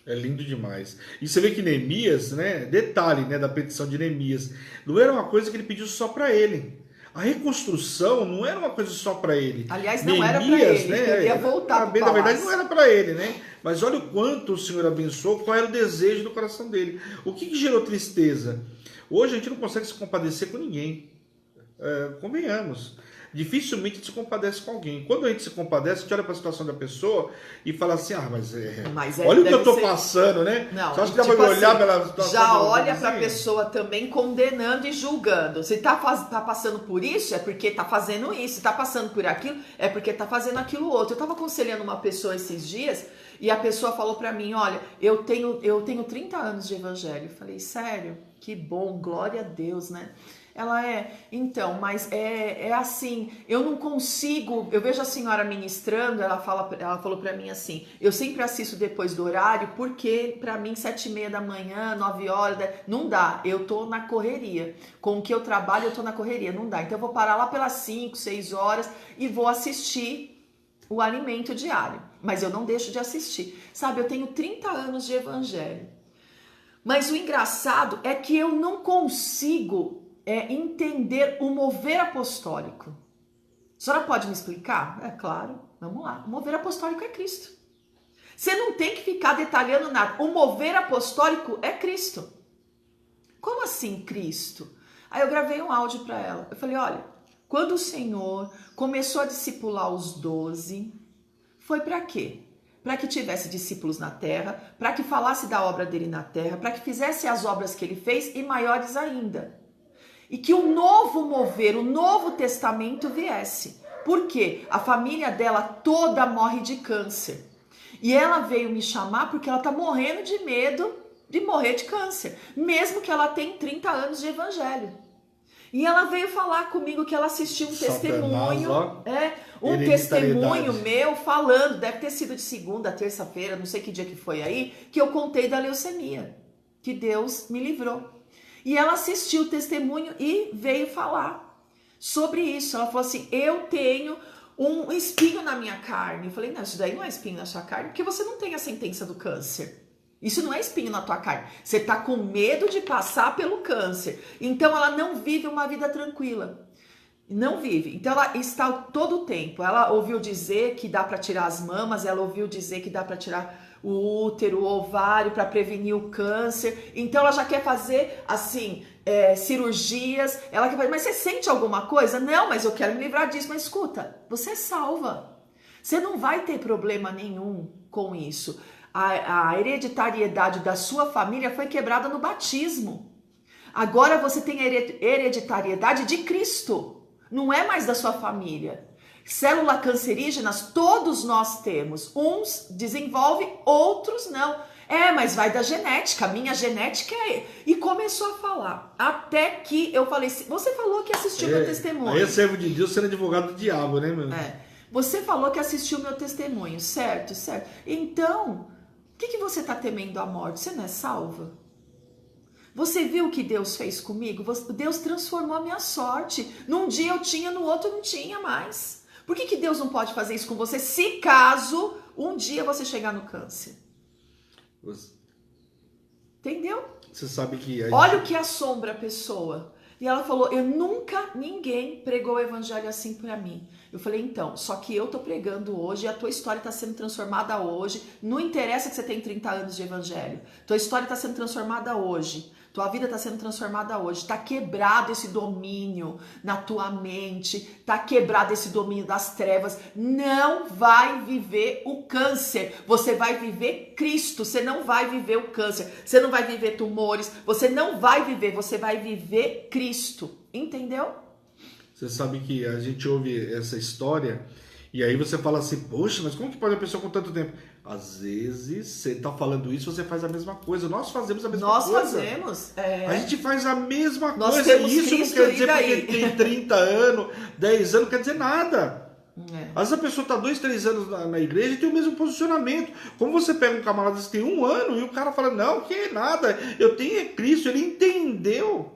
É lindo demais. E você vê que Neemias, né? Detalhe, né, da petição de Neemias, não era uma coisa que ele pediu só para ele. A reconstrução não era uma coisa só para ele. Aliás, não era para ele, né, ele ia voltar para o na verdade, não era para ele, né? Mas olha o quanto o Senhor abençoou, qual era o desejo do coração dele. O que gerou tristeza? Hoje a gente não consegue se compadecer com ninguém. Convenhamos. Dificilmente a gente se compadece com alguém. Quando a gente se compadece, a gente olha para a situação da pessoa e fala assim, mas olha o que eu estou passando, né? Não, você acha que dá para olhar pela situação? Já olha para a pessoa também condenando e julgando. Se tá passando por isso, é porque tá fazendo isso. Se tá passando por aquilo, é porque tá fazendo aquilo outro. Eu estava aconselhando uma pessoa esses dias e a pessoa falou para mim, olha, eu tenho 30 anos de evangelho. Eu falei, sério? Que bom, glória a Deus, né? Ela então, mas é assim, eu não consigo, eu vejo a senhora ministrando, ela falou pra mim assim, eu sempre assisto depois do horário, porque pra mim 7:30 da manhã, 9 horas, não dá, eu tô na correria, com o que eu trabalho eu tô na correria, não dá, então eu vou parar lá pelas 5, 6 horas e vou assistir o alimento diário, mas eu não deixo de assistir. Sabe, eu tenho 30 anos de evangelho, mas o engraçado é que eu não consigo entender o mover apostólico. A senhora pode me explicar? É claro, vamos lá. O mover apostólico é Cristo. Você não tem que ficar detalhando nada. O mover apostólico é Cristo. Como assim Cristo? Aí eu gravei um áudio para ela. Eu falei, olha, quando o Senhor começou a discipular os 12, foi para quê? Para que tivesse discípulos na terra, para que falasse da obra dele na terra, para que fizesse as obras que ele fez e maiores ainda. E que o novo mover, o novo testamento viesse. Por quê? A família dela toda morre de câncer. E ela veio me chamar porque ela está morrendo de medo de morrer de câncer, mesmo que ela tenha 30 anos de evangelho. E ela veio falar comigo que ela assistiu um testemunho, testemunho meu falando, deve ter sido de segunda, terça-feira, não sei que dia que foi aí, que eu contei da leucemia, que Deus me livrou. E ela assistiu o testemunho e veio falar sobre isso. Ela falou assim, eu tenho um espinho na minha carne. Eu falei, não, isso daí não é espinho na sua carne, porque você não tem a sentença do câncer. Isso não é espinho na tua carne. Você tá com medo de passar pelo câncer. Então ela não vive uma vida tranquila. Não vive. Então ela está todo o tempo. Ela ouviu dizer que dá para tirar as mamas, ela ouviu dizer que dá para tirar o útero, o ovário para prevenir o câncer. Então ela já quer fazer assim, cirurgias. Ela quer fazer, mas você sente alguma coisa? Não, mas eu quero me livrar disso. Mas escuta, você é salva. Você não vai ter problema nenhum com isso. A hereditariedade da sua família foi quebrada no batismo. Agora você tem a hereditariedade de Cristo. Não é mais da sua família. Células cancerígenas todos nós temos. Uns desenvolvem, outros não. Mas vai da genética. A minha genética é... E começou a falar. Até que eu falei... Você falou que assistiu meu testemunho. Aí é servo de Deus sendo advogado do diabo, né, meu? Você falou que assistiu meu testemunho, certo? Certo. Então... O que você está temendo a morte? Você não é salva? Você viu o que Deus fez comigo? Deus transformou a minha sorte. Num dia eu tinha, no outro não tinha mais. Por que Deus não pode fazer isso com você se caso um dia você chegar no câncer? Entendeu? Você sabe que... Olha o que assombra a pessoa. E ela falou, ninguém pregou o evangelho assim pra mim. Eu falei, então, só que eu tô pregando hoje, a tua história tá sendo transformada hoje. Não interessa que você tem 30 anos de evangelho. Tua história tá sendo transformada hoje. Tua vida está sendo transformada hoje. Está quebrado esse domínio na tua mente. Está quebrado esse domínio das trevas. Não vai viver o câncer. Você vai viver Cristo. Você não vai viver o câncer. Você não vai viver tumores. Você não vai viver. Você vai viver Cristo. Entendeu? Você sabe que a gente ouve essa história e aí você fala assim, poxa, mas como que pode uma pessoa com tanto tempo? Às vezes, você está falando isso, você faz a mesma coisa. Nós fazemos a mesma coisa. Nós fazemos. A gente faz a mesma Nós coisa. Temos isso Cristo, não quer dizer porque tem 30 anos, 10 anos, não quer dizer nada. Às vezes a pessoa está 2, 3 anos na igreja e tem o mesmo posicionamento. Como você pega um camarada que tem 1 ano e o cara fala, não, que é nada, eu tenho Cristo. Ele entendeu.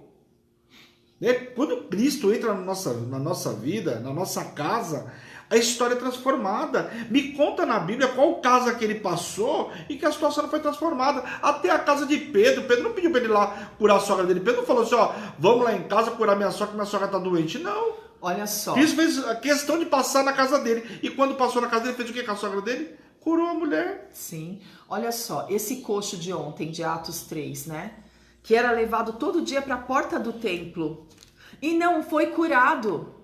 Quando Cristo entra na nossa vida, na nossa casa, a história é transformada. Me conta na Bíblia qual casa que ele passou e que a situação não foi transformada. Até a casa de Pedro. Pedro não pediu para ele lá curar a sogra dele. Pedro não falou assim, vamos lá em casa curar minha sogra está doente. Não. Olha só. Cristo fez a questão de passar na casa dele. E quando passou na casa dele, fez o que com a sogra dele? Curou a mulher. Sim. Olha só, esse coxo de ontem, de Atos 3, né? Que era levado todo dia para a porta do templo e não foi curado.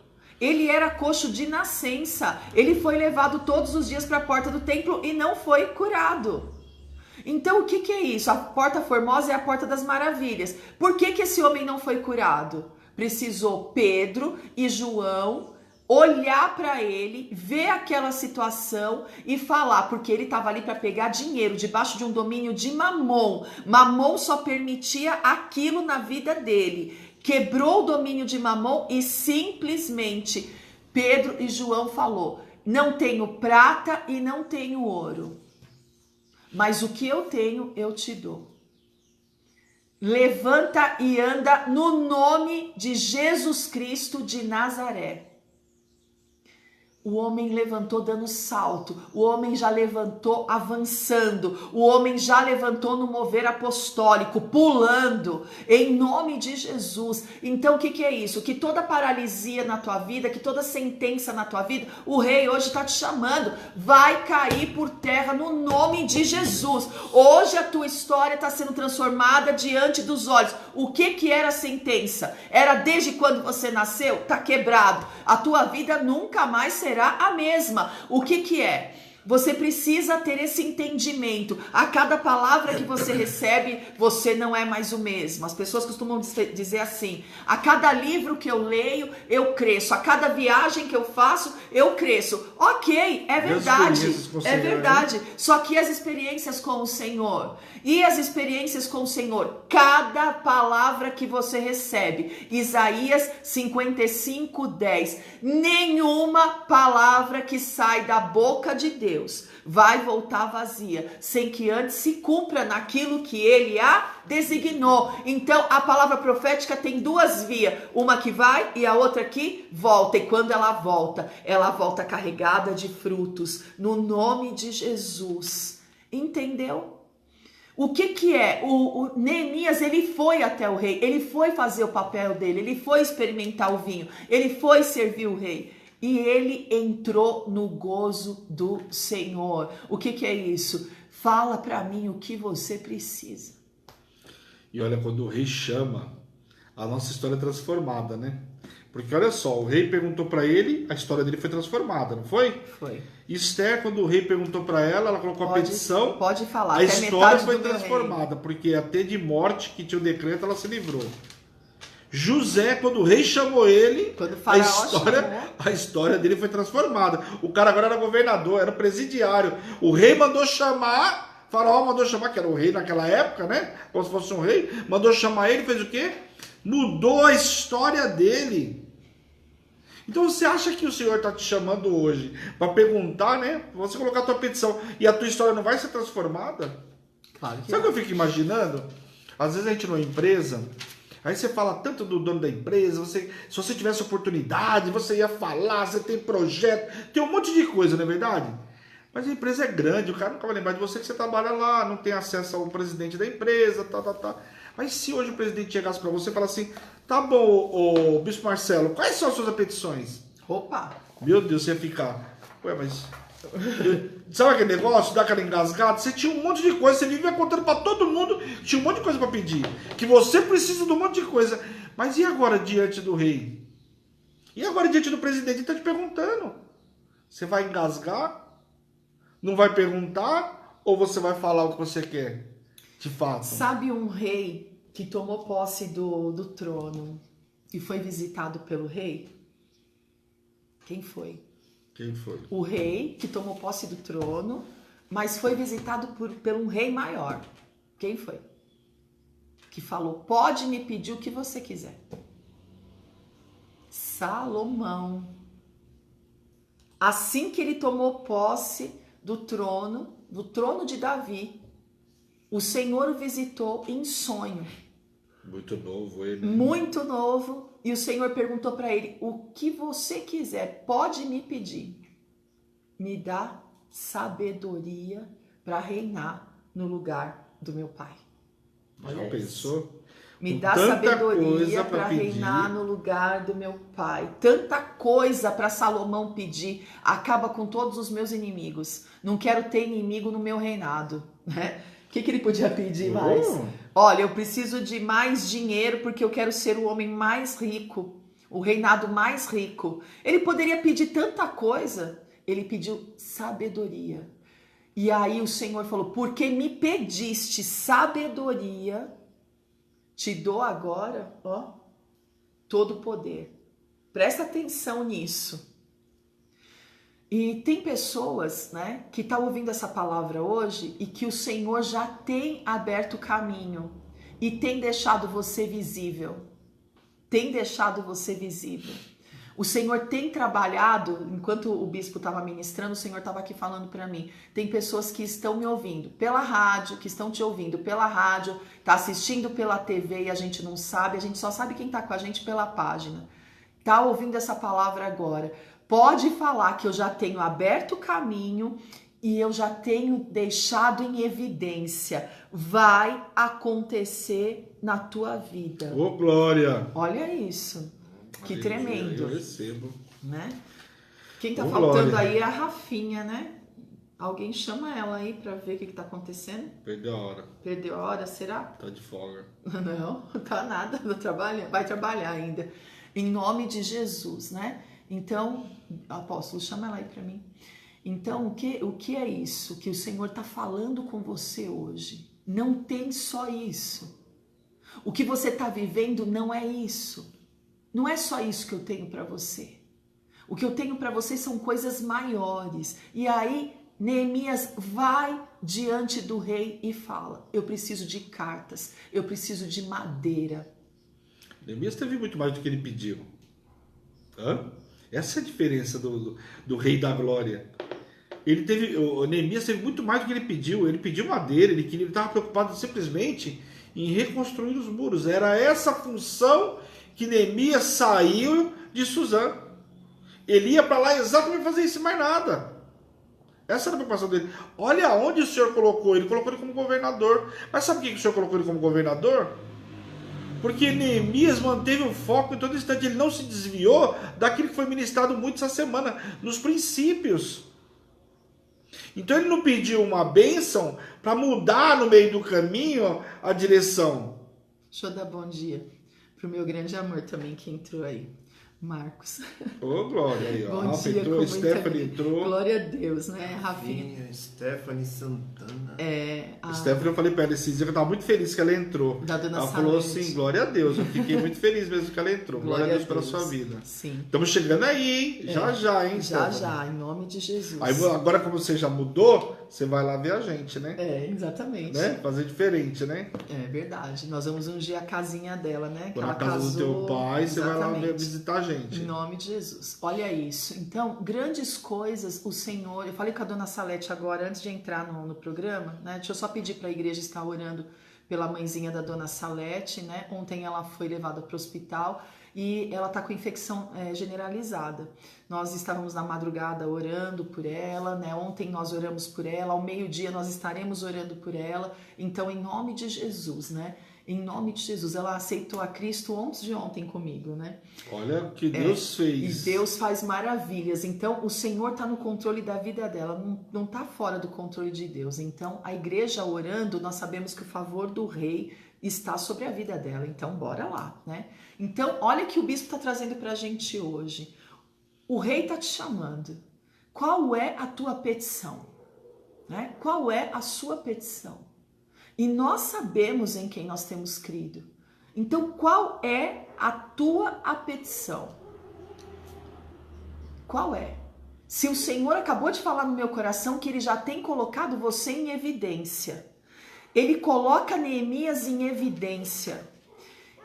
Ele era coxo de nascença. Ele foi levado todos os dias para a porta do templo e não foi curado. Então, o que é isso? A porta formosa é a porta das maravilhas. Por que esse homem não foi curado? Precisou Pedro e João olhar para ele, ver aquela situação e falar, porque ele estava ali para pegar dinheiro debaixo de um domínio de Mamon. Mamon só permitia aquilo na vida dele. Quebrou o domínio de Mamon e simplesmente Pedro e João falou, não tenho prata e não tenho ouro, mas o que eu tenho eu te dou. Levanta e anda no nome de Jesus Cristo de Nazaré. O homem levantou dando salto, o homem já levantou avançando, o homem já levantou no mover apostólico, pulando, em nome de Jesus. Então o que é isso? Que toda paralisia na tua vida, que toda sentença na tua vida, o rei hoje está te chamando, vai cair por terra no nome de Jesus. Hoje a tua história está sendo transformada diante dos olhos. O que era a sentença? Era desde quando você nasceu? Está quebrado. A tua vida nunca mais será a mesma. O que é? Você precisa ter esse entendimento. A cada palavra que você recebe, você não é mais o mesmo. As pessoas costumam dizer assim: a cada livro que eu leio, eu cresço. A cada viagem que eu faço, eu cresço. Ok, é verdade. É verdade. Só que as experiências com o Senhor, e as experiências com o Senhor, cada palavra que você recebe, Isaías 55:10, nenhuma palavra que sai da boca de Deus vai voltar vazia, sem que antes se cumpra naquilo que ele a designou. Então a palavra profética tem duas vias, uma que vai e a outra que volta, e quando ela volta carregada de frutos, no nome de Jesus. Entendeu? O que é? O Neemias, ele foi até o rei, ele foi fazer o papel dele, ele foi experimentar o vinho, ele foi servir o rei. E ele entrou no gozo do Senhor. O que é isso? Fala para mim o que você precisa. E olha, quando o rei chama, a nossa história é transformada, né? Porque olha só, o rei perguntou para ele, a história dele foi transformada, não foi? Foi. Esther, quando o rei perguntou para ela, ela colocou a petição. Pode falar. A história foi transformada, porque até de morte que tinha o decreto, ela se livrou. José, quando o rei chamou ele, a história dele foi transformada. O cara agora era governador, era presidiário. O rei mandou chamar, Faraó mandou chamar, que era o rei naquela época, né? Como se fosse um rei, mandou chamar ele, fez o quê? Mudou a história dele. Então você acha que o Senhor está te chamando hoje para perguntar, né? Você colocar a tua petição e a tua história não vai ser transformada? Claro que Sabe o que eu fico imaginando? Às vezes a gente numa empresa, aí você fala tanto do dono da empresa, se você tivesse oportunidade, você ia falar, você tem projeto, tem um monte de coisa, não é verdade? Mas a empresa é grande, o cara nunca vai lembrar de você que você trabalha lá, não tem acesso ao presidente da empresa, tá. Mas se hoje o presidente chegasse para você e falasse assim, tá bom, ô Bispo Marcelo, quais são as suas petições? Opa! Meu Deus, você ia ficar, ué, mas... Sabe aquele negócio, dá aquela engasgada? Você tinha um monte de coisa, você vivia contando para todo mundo, tinha um monte de coisa para pedir, que você precisa de um monte de coisa. Mas e agora diante do rei? E agora diante do presidente? Ele está te perguntando. Você vai engasgar? Não vai perguntar? Ou você vai falar o que você quer? De fato. Sabe um rei que tomou posse do trono e foi visitado pelo rei? Quem foi? Quem foi? O rei que tomou posse do trono, mas foi visitado por um rei maior. Quem foi? Que falou, pode me pedir o que você quiser. Salomão. Assim que ele tomou posse do trono de Davi, o Senhor o visitou em sonho. Muito novo ele. Muito novo. E o Senhor perguntou para ele, o que você quiser, pode me pedir. Me dá sabedoria para reinar no lugar do meu pai. Já pensou? Me dá sabedoria para reinar no lugar do meu pai. Tanta coisa para Salomão pedir. Acaba com todos os meus inimigos. Não quero ter inimigo no meu reinado, né? O que ele podia pedir mais? Olha, eu preciso de mais dinheiro porque eu quero ser o homem mais rico, o reinado mais rico. Ele poderia pedir tanta coisa. Ele pediu sabedoria. E aí o Senhor falou, porque me pediste sabedoria, te dou agora, todo o poder. Presta atenção nisso. E tem pessoas, né, que estão ouvindo essa palavra hoje e que o Senhor já tem aberto o caminho e tem deixado você visível. Tem deixado você visível. O Senhor tem trabalhado, enquanto o bispo estava ministrando, o Senhor estava aqui falando para mim. Tem pessoas que estão me ouvindo pela rádio, que estão te ouvindo pela rádio, tá assistindo pela TV e a gente não sabe, a gente só sabe quem está com a gente pela página. Tá ouvindo essa palavra agora. Pode falar que eu já tenho aberto o caminho e eu já tenho deixado em evidência. Vai acontecer na tua vida. Ô, glória! Olha isso. Que tremendo. Eu recebo. Né? Quem tá Ô, faltando glória. aí é a Rafinha, né? Alguém chama ela aí pra ver o que tá acontecendo? Perdeu a hora. Perdeu a hora, será? Tá de folga. Não, tá nada, vai trabalhar ainda. Em nome de Jesus, né? Então, apóstolo, chama ela aí para mim. Então, o que é isso que o Senhor está falando com você hoje? Não tem só isso. O que você está vivendo não é isso. Não é só isso que eu tenho para você. O que eu tenho para você são coisas maiores. E aí, Neemias vai diante do rei e fala: eu preciso de cartas, eu preciso de madeira. Neemias teve muito mais do que ele pediu. Essa é a diferença do rei da glória. O Neemias teve muito mais do que ele pediu. Ele pediu madeira, ele estava preocupado simplesmente em reconstruir os muros. Era essa função que Neemias saiu de Suzã. Ele ia para lá exatamente fazer isso e mais nada. Essa era a preocupação dele. Olha onde o Senhor colocou ele. Colocou ele como governador. Mas sabe por que o Senhor colocou ele como governador? Porque Neemias manteve o foco em todo instante. Ele não se desviou daquilo que foi ministrado muito essa semana, nos princípios. Então ele não pediu uma bênção para mudar no meio do caminho a direção. Deixa eu dar bom dia pro meu grande amor também que entrou aí. Marcos. Ô, Glória, aí, ó. Bom Rafa dia, entrou, Stephanie entrou. Glória a Deus, né, Rafinha? Stephanie Santana. Stephanie, eu falei pra ela esses dias que eu tava muito feliz que ela entrou. Da dona ela falou assim, glória a Deus, eu fiquei muito feliz mesmo que ela entrou. Glória a Deus pela sua vida. Sim. Estamos chegando aí, hein? Já, hein, Já, Stephanie? em nome de Jesus. Aí, agora como você já mudou, você vai lá ver a gente, né? Exatamente. Né? Fazer diferente, né? É verdade. Nós vamos ungir a casinha dela, né? Por na casa do teu pai, você vai lá visitar a gente. Em nome de Jesus. Olha isso. Então, grandes coisas o Senhor... Eu falei com a dona Salete agora, antes de entrar no programa, né? Deixa eu só pedir para a igreja estar orando pela mãezinha da dona Salete, né? Ontem ela foi levada para o hospital e ela está com infecção generalizada. Nós estávamos na madrugada orando por ela, né? Ontem nós oramos por ela, ao meio-dia nós estaremos orando por ela. Então, em nome de Jesus, né? Em nome de Jesus, ela aceitou a Cristo antes de ontem comigo, né? Olha o que Deus fez. E Deus faz maravilhas. Então, o Senhor está no controle da vida dela, não está fora do controle de Deus. Então, a igreja orando, nós sabemos que o favor do rei está sobre a vida dela. Então, bora lá, né? Então, olha o que o bispo está trazendo para a gente hoje. O rei está te chamando. Qual é a tua petição? Né? Qual é a sua petição? E nós sabemos em quem nós temos crido. Então, qual é a tua petição? Qual é? Se o Senhor acabou de falar no meu coração que Ele já tem colocado você em evidência. Ele coloca Neemias em evidência.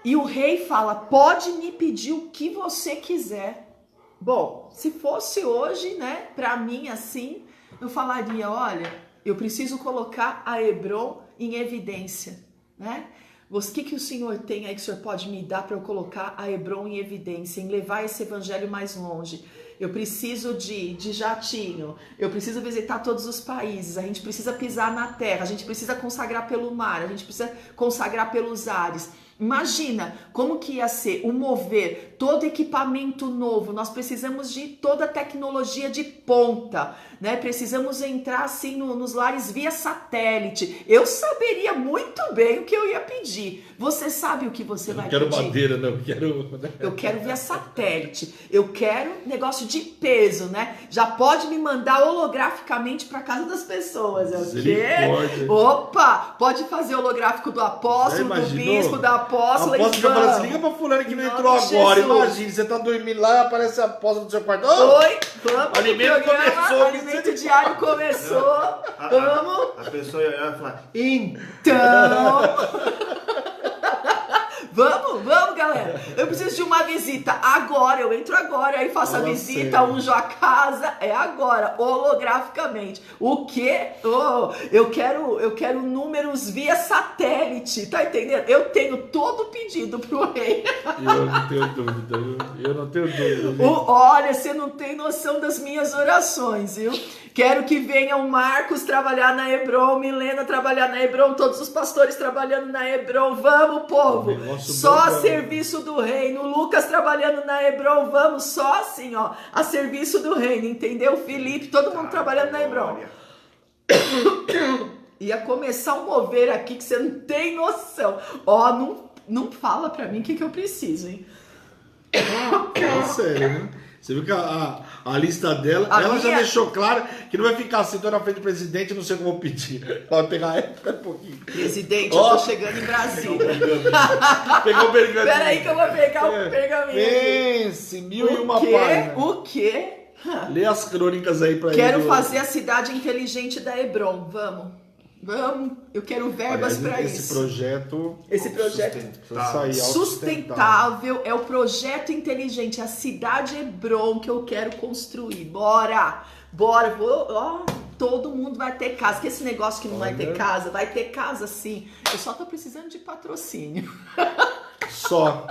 E o rei fala, pode me pedir o que você quiser. Bom, se fosse hoje, né, para mim assim, eu falaria, olha, eu preciso colocar a Hebron em evidência, né? O que o Senhor tem aí que o Senhor pode me dar para eu colocar a Hebron em evidência, em levar esse evangelho mais longe? Eu preciso de jatinho, eu preciso visitar todos os países, a gente precisa pisar na terra, a gente precisa consagrar pelo mar, a gente precisa consagrar pelos ares. Imagina como que ia ser o mover, todo equipamento novo, nós precisamos de toda a tecnologia de ponta, né? Precisamos entrar assim nos lares via satélite. Eu saberia muito bem o que eu ia pedir. Você sabe o que você vai pedir? Eu quero madeira, não, Eu quero via satélite, eu quero negócio de peso, né? Já pode me mandar holograficamente para casa das pessoas. O quê? Opa, pode fazer holográfico do apóstolo, do bispo, da apóstola. A apóstola fala assim, liga pra fulano que não entrou agora. Imagina, você tá dormindo lá, aparece a apóstola do seu quarto. Oi, vamos alimento começou. Alimento diário começou. Vamos. A pessoa ia falar, então... Vamos, galera. Eu preciso de uma visita agora. Eu entro agora, aí faço a visita, unjo a casa. É agora, holograficamente. O quê? Oh, eu quero números via satélite. Tá entendendo? Eu tenho todo o pedido pro rei. Eu não tenho dúvida. Eu não tenho dúvida. Olha, você não tem noção das minhas orações, viu? Quero que venha o Marcos trabalhar na Hebron, Milena trabalhar na Hebron, todos os pastores trabalhando na Hebron. Vamos, povo! Só a serviço do reino. Lucas trabalhando na Hebron, vamos só assim, ó, a serviço do reino, entendeu? Felipe, todo mundo trabalhando na Hebron. Ia começar um mover aqui que você não tem noção. Ó, não fala pra mim o que eu preciso, hein? É sério, né? Você viu que a lista dela, já deixou claro que não vai ficar assim, tô na frente do presidente, não sei como pedir. Ela vai pegar um pouquinho. Presidente, eu tô chegando em Brasília. Pegou o pergaminho. Peraí que eu vou pegar o pergaminho. Pense, 1001 páginas. O quê? Lê as crônicas aí pra ele. Quero fazer a cidade inteligente da Hebron, vamos, eu quero verbas para isso. Esse projeto sustentável é o projeto inteligente, a cidade Hebron que eu quero construir. Bora, todo mundo vai ter casa. Que esse negócio que não vai ter casa sim. Eu só tô precisando de patrocínio. Só.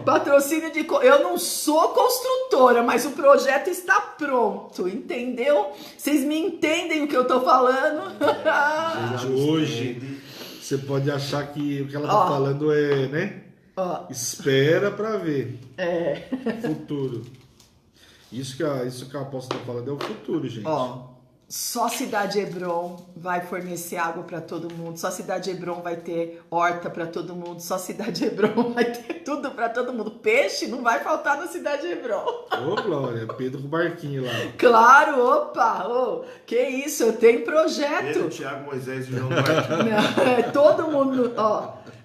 Patrocínio de... Eu não sou construtora, mas o projeto está pronto, entendeu? Vocês me entendem o que eu tô falando? Gente, hoje você pode achar que o que ela tá falando é, né? Espera pra ver. Futuro. Isso que a apóstola tá falando é o futuro, gente. Só cidade Hebron vai fornecer água para todo mundo. Só cidade Hebron vai ter horta para todo mundo. Só cidade Hebron vai ter tudo para todo mundo. Peixe não vai faltar na cidade Hebron. Ô, Glória, Pedro com o barquinho lá. Claro, opa! Que isso, eu tenho projeto. Pedro, Tiago, Moisés e João do barquinho. Não, todo mundo,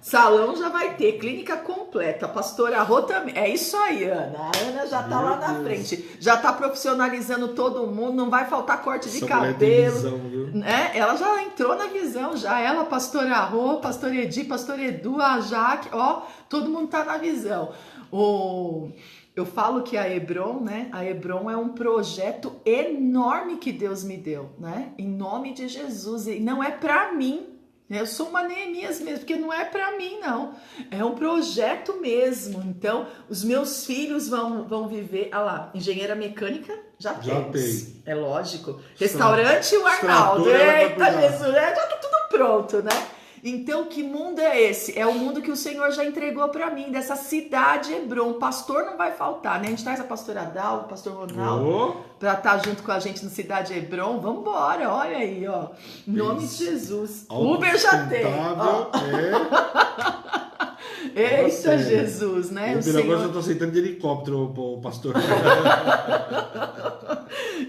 salão já vai ter, clínica completa, a pastora Rô também. É isso aí, Ana. A Ana já tá lá na frente. Já tá profissionalizando todo mundo, não vai faltar corte de cabelo. Visão, viu? Ela já entrou na visão, já. Ela, pastora Rô, pastor Edi, pastor Edu, a Jaque, todo mundo tá na visão. Eu falo que a Hebron, né? A Hebron é um projeto enorme que Deus me deu, né? Em nome de Jesus. E não é pra mim. Eu sou uma Neemias mesmo, porque não é pra mim, não. É um projeto mesmo. Então, os meus filhos vão viver... Olha lá, engenheira mecânica, já temos. É lógico. Restaurante, o Arnaldo. Eita, Jesus, já tá tudo pronto, né? Então, que mundo é esse? É o mundo que o Senhor já entregou para mim, dessa cidade Hebron. Pastor não vai faltar, né? A gente traz a pastora Dal, o pastor Ronaldo, para estar junto com a gente na cidade Hebron. Vamos embora, olha aí, Em nome de Jesus. Uber já tem. Eita, Jesus, né? O Senhor... Agora eu tô aceitando de helicóptero, o pastor.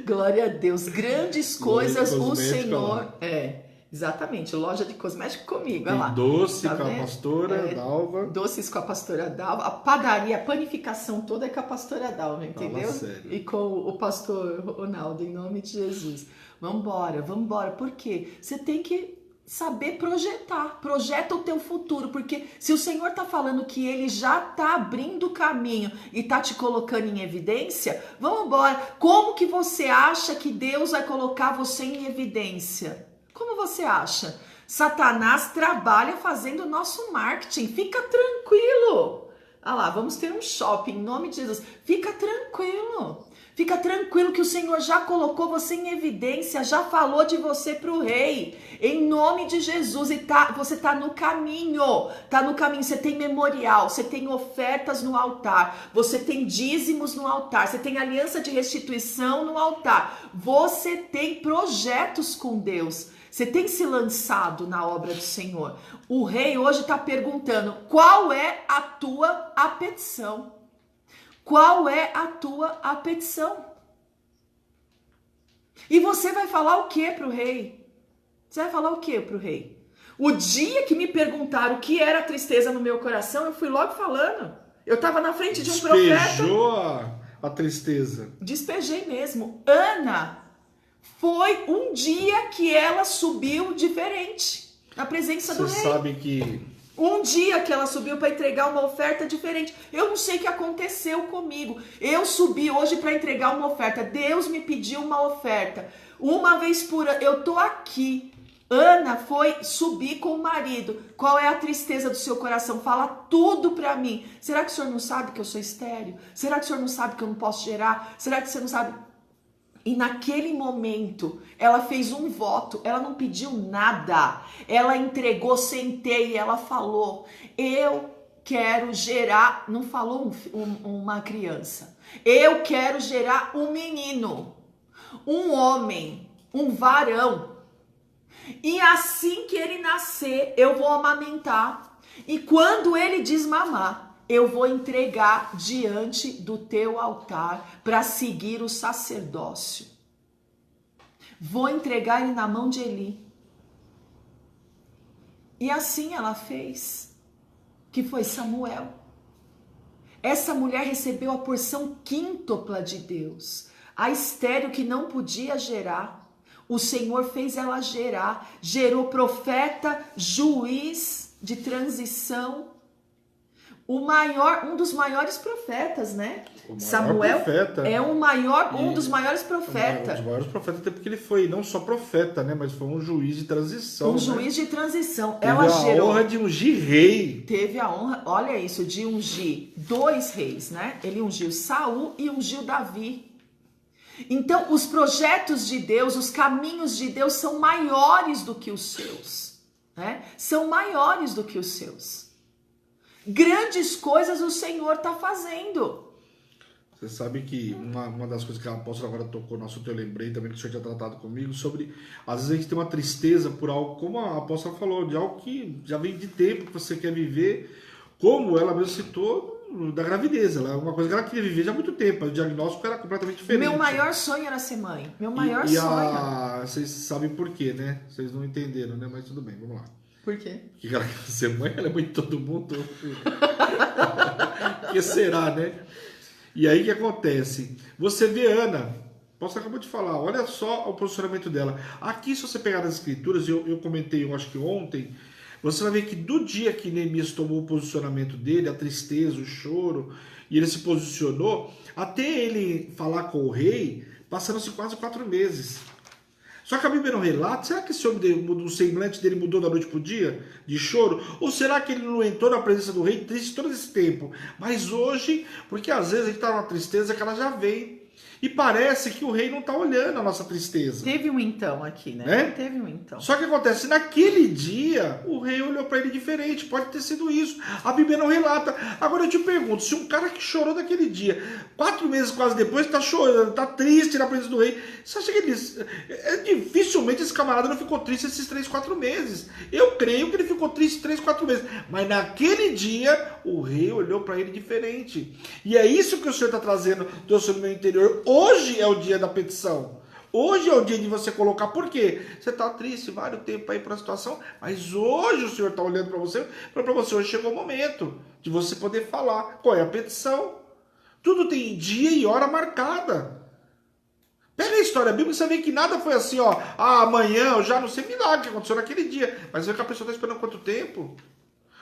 Glória a Deus. Grandes coisas o Senhor... Exatamente, loja de cosmético comigo, olha lá. Doce com a pastora Dalva. Doces com a pastora Dalva. A padaria, a panificação toda é com a pastora Dalva, entendeu? E com o pastor Ronaldo, em nome de Jesus. Vambora. Por quê? Você tem que saber projetar. Projeta o teu futuro, porque se o Senhor tá falando que Ele já tá abrindo o caminho e tá te colocando em evidência, vamos embora. Como que você acha que Deus vai colocar você em evidência? Como você acha? Satanás trabalha fazendo o nosso marketing. Fica tranquilo. Lá, vamos ter um shopping em nome de Jesus. Fica tranquilo. Fica tranquilo que o Senhor já colocou você em evidência, já falou de você para o rei. Em nome de Jesus. E você tá no caminho. Tá no caminho. Você tem memorial, você tem ofertas no altar, você tem dízimos no altar, você tem aliança de restituição no altar. Você tem projetos com Deus. Você tem se lançado na obra do Senhor. O rei hoje está perguntando: qual é a tua petição? Qual é a tua petição? E você vai falar o que para o rei? Você vai falar o que para o rei? O dia que me perguntaram o que era tristeza no meu coração, eu fui logo falando. Eu estava na frente de um profeta. Despejou a tristeza. Despejei mesmo. Ana... Foi um dia que ela subiu diferente na presença do rei. Você sabe que Um dia que ela subiu para entregar uma oferta diferente. Eu não sei o que aconteceu comigo. Eu subi hoje para entregar uma oferta. Deus me pediu uma oferta. Uma vez por ano. Eu tô aqui. Ana foi subir com o marido. Qual é a tristeza do seu coração? Fala tudo para mim. Será que o senhor não sabe que eu sou estéril? Será que o senhor não sabe que eu não posso gerar? Será que você não sabe? E naquele momento, ela fez um voto, ela não pediu nada, ela entregou, sentei e ela falou, eu quero gerar, não falou uma criança, eu quero gerar um menino, um homem, um varão, e assim que ele nascer, eu vou amamentar, e quando ele desmamar, eu vou entregar diante do teu altar para seguir o sacerdócio. Vou entregar ele na mão de Eli. E assim ela fez, que foi Samuel. Essa mulher recebeu a porção quíntupla de Deus. A estéril que não podia gerar, o Senhor fez ela gerar. Gerou profeta, juiz de transição. Um dos maiores profetas, né? Samuel profeta. É um dos maiores profetas. Um dos maiores profetas, até porque ele foi não só profeta, né? Mas foi um juiz de transição. Juiz de transição. Teve a honra de ungir rei. Teve a honra, olha isso, de ungir 2 reis, né? Ele ungiu Saul e ungiu Davi. Então, os projetos de Deus, os caminhos de Deus são maiores do que os seus, né? São maiores do que os seus. Grandes coisas o Senhor está fazendo. Você sabe que uma das coisas que a apóstola agora tocou no assunto, eu lembrei também que o senhor tinha tratado comigo, sobre, às vezes a gente tem uma tristeza por algo, como a apóstola falou, de algo que já vem de tempo que você quer viver, como ela mesmo citou, da gravidez. Ela é uma coisa que ela queria viver já há muito tempo, o diagnóstico era completamente diferente. Meu maior sonho era ser mãe. Meu maior sonho. Vocês sabem por quê, né? Vocês não entenderam, né? Mas tudo bem, vamos lá. Por quê? Porque ela quer ser mãe, ela é mãe de todo mundo. Que será, né? E aí o que acontece? Você vê Ana, posso acabou de falar, olha só o posicionamento dela. Aqui, se você pegar as escrituras, eu comentei, eu acho que ontem, você vai ver que do dia que Neemias tomou o posicionamento dele, a tristeza, o choro, e ele se posicionou, até ele falar com o rei, passaram-se quase 4 meses. Só que a Bíblia não relata, será que esse homem, o semblante dele mudou da noite para o dia, de choro? Ou será que ele não entrou na presença do rei triste todo esse tempo? Mas hoje, porque às vezes a gente está numa tristeza que ela já vem. E parece que o rei não está olhando a nossa tristeza. Teve um então aqui, né? Teve um então. Só que acontece, naquele dia, o rei olhou para ele diferente. Pode ter sido isso. A Bíblia não relata. Agora eu te pergunto, se um cara que chorou daquele dia, 4 meses quase depois, está chorando, está triste na presença do rei, você acha que ele... dificilmente esse camarada não ficou triste esses 3, 4 meses. Eu creio que ele ficou triste 3, 4 meses. Mas naquele dia, o rei olhou para ele diferente. E é isso que o Senhor está trazendo, Deus, sobre o meu interior. Hoje é o dia da petição. Hoje é o dia de você colocar. Por quê? Você está triste vários tempos aí para a situação, mas hoje o Senhor está olhando para você. Para você, hoje chegou o momento de você poder falar. Qual é a petição? Tudo tem dia e hora marcada. Pega a história bíblica e você vê que nada foi assim, ó. Amanhã eu já não sei milagre que aconteceu naquele dia. Mas vê que a pessoa está esperando quanto tempo?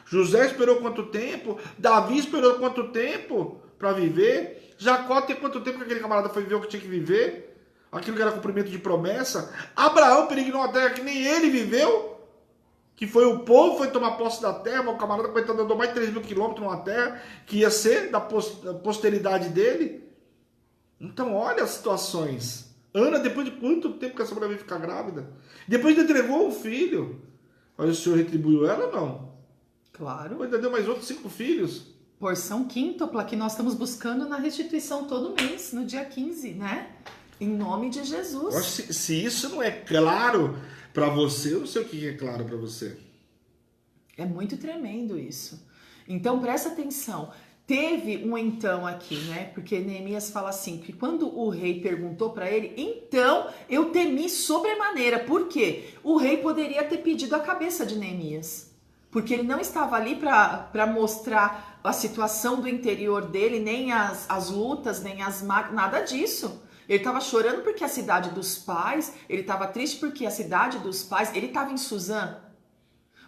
José esperou quanto tempo? Davi esperou quanto tempo para viver? Jacó tem quanto tempo que aquele camarada foi viver o que tinha que viver? Aquilo que era cumprimento de promessa. Abraão peregrinou a terra que nem ele viveu. Que foi o povo, foi tomar posse da terra. O camarada coitado andou mais de 3.000 quilômetros numa terra que ia ser da posteridade dele. Então olha as situações. Ana, depois de quanto tempo que essa mulher veio ficar grávida? Depois entregou o filho. Mas o Senhor retribuiu ela ou não? Claro. Ainda deu mais outros 5 filhos. Porção quíntupla que nós estamos buscando na restituição todo mês, no dia 15, né? Em nome de Jesus. Se isso não é claro para você, eu não sei o que é claro para você. É muito tremendo isso. Então presta atenção. Teve um então aqui, né? Porque Neemias fala assim, que quando o rei perguntou para ele, então eu temi sobremaneira. Por quê? O rei poderia ter pedido a cabeça de Neemias. Porque ele não estava ali para mostrar a situação do interior dele, nem as lutas, nem as mágoas, nada disso. Ele estava chorando porque a cidade dos pais, ele estava triste porque a cidade dos pais, ele estava em Suzã.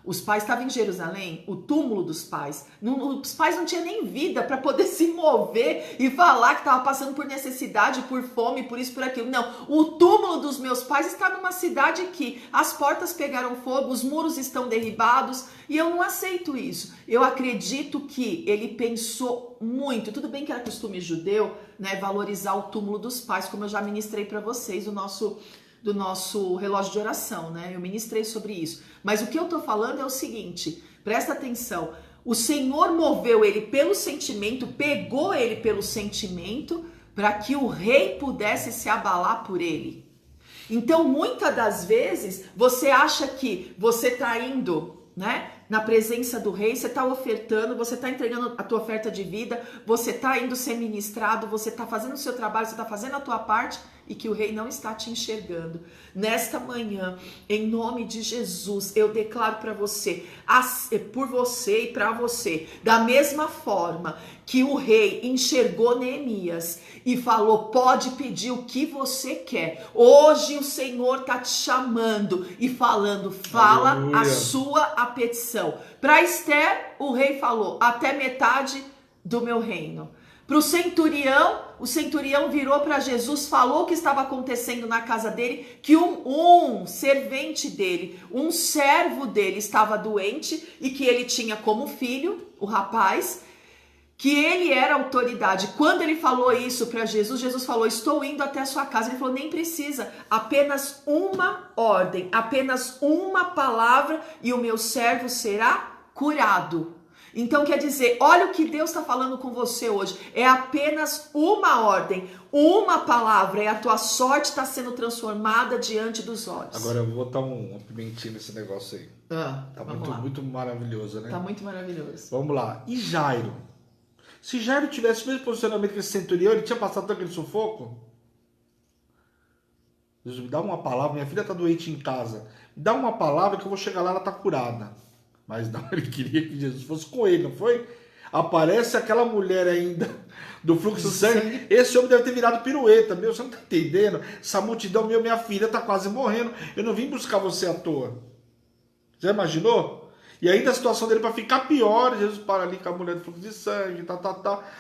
Os pais estavam em Jerusalém, o túmulo dos pais. Os pais não tinham nem vida para poder se mover e falar que estava passando por necessidade, por fome, por isso, por aquilo. Não, o túmulo dos meus pais está numa cidade que as portas pegaram fogo, os muros estão derribados e eu não aceito isso. Eu acredito que ele pensou muito. Tudo bem que era costume judeu, né, valorizar o túmulo dos pais, como eu já ministrei para vocês do nosso relógio de oração, né? Eu ministrei sobre isso. Mas o que eu tô falando é o seguinte, presta atenção. O Senhor moveu ele pelo sentimento, pegou ele pelo sentimento, para que o rei pudesse se abalar por ele. Então, muitas das vezes, você acha que você tá indo, né, na presença do rei, você tá ofertando, você tá entregando a tua oferta de vida, você tá indo ser ministrado, você tá fazendo o seu trabalho, você tá fazendo a tua parte, e que o rei não está te enxergando. Nesta manhã, em nome de Jesus, eu declaro para você, por você e para você, da mesma forma que o rei enxergou Neemias e falou, pode pedir o que você quer. Hoje o Senhor está te chamando e falando, fala Aleluia. a petição. Para Esther, o rei falou, até metade do meu reino. Para o centurião virou para Jesus, falou o que estava acontecendo na casa dele, que um servente dele, um servo dele estava doente e que ele tinha como filho, o rapaz, que ele era autoridade. Quando ele falou isso para Jesus, Jesus falou, estou indo até a sua casa. Ele falou, nem precisa, apenas uma ordem, apenas uma palavra e o meu servo será curado. Então quer dizer, olha o que Deus está falando com você hoje, é apenas uma ordem, uma palavra e a tua sorte está sendo transformada diante dos olhos. Agora eu vou botar uma pimentinha nesse negócio aí. Tá muito maravilhoso, né? Tá muito maravilhoso. Vamos lá. E Jairo? Se Jairo tivesse o mesmo posicionamento que esse centurião, ele tinha passado todo aquele sufoco? Jesus, me dá uma palavra, minha filha tá doente em casa. Me dá uma palavra que eu vou chegar lá, ela tá curada. Mas não, ele queria que Jesus fosse com ele, não foi? Aparece aquela mulher ainda do fluxo de sangue. Esse homem deve ter virado pirueta. Meu, você não tá entendendo? Essa multidão, minha filha tá quase morrendo. Eu não vim buscar você à toa. Já imaginou? E ainda a situação dele para ficar pior, Jesus para ali com a mulher do fluxo de sangue,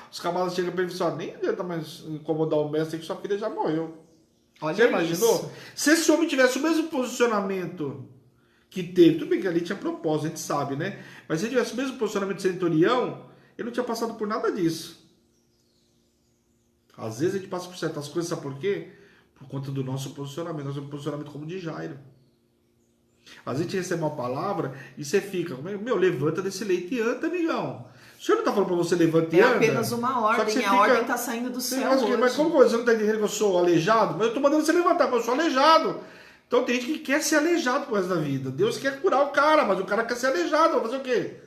Os camaradas chegam para ele e falam, nem adianta mais incomodar o mestre, que sua filha já morreu. Olha, já imaginou? Isso. Se esse homem tivesse o mesmo posicionamento que teve, tudo bem que ali tinha propósito, a gente sabe, né? Mas se ele tivesse o mesmo posicionamento de centurião, ele não tinha passado por nada disso. Às vezes a gente passa por certas coisas, sabe por quê? Por conta do nosso posicionamento como de Jairo. Às vezes a gente recebe uma palavra e você fica, meu, levanta desse leito e anda, amigão. O senhor não está falando para você levanta e anda? É apenas uma ordem, a ordem está saindo do céu hoje. Mas como você não está entendendo que eu sou aleijado? Mas eu estou mandando você levantar, porque eu sou aleijado. Então tem gente que quer ser aleijado por resto da vida. Deus quer curar o cara, mas o cara quer ser aleijado. Vai fazer o quê?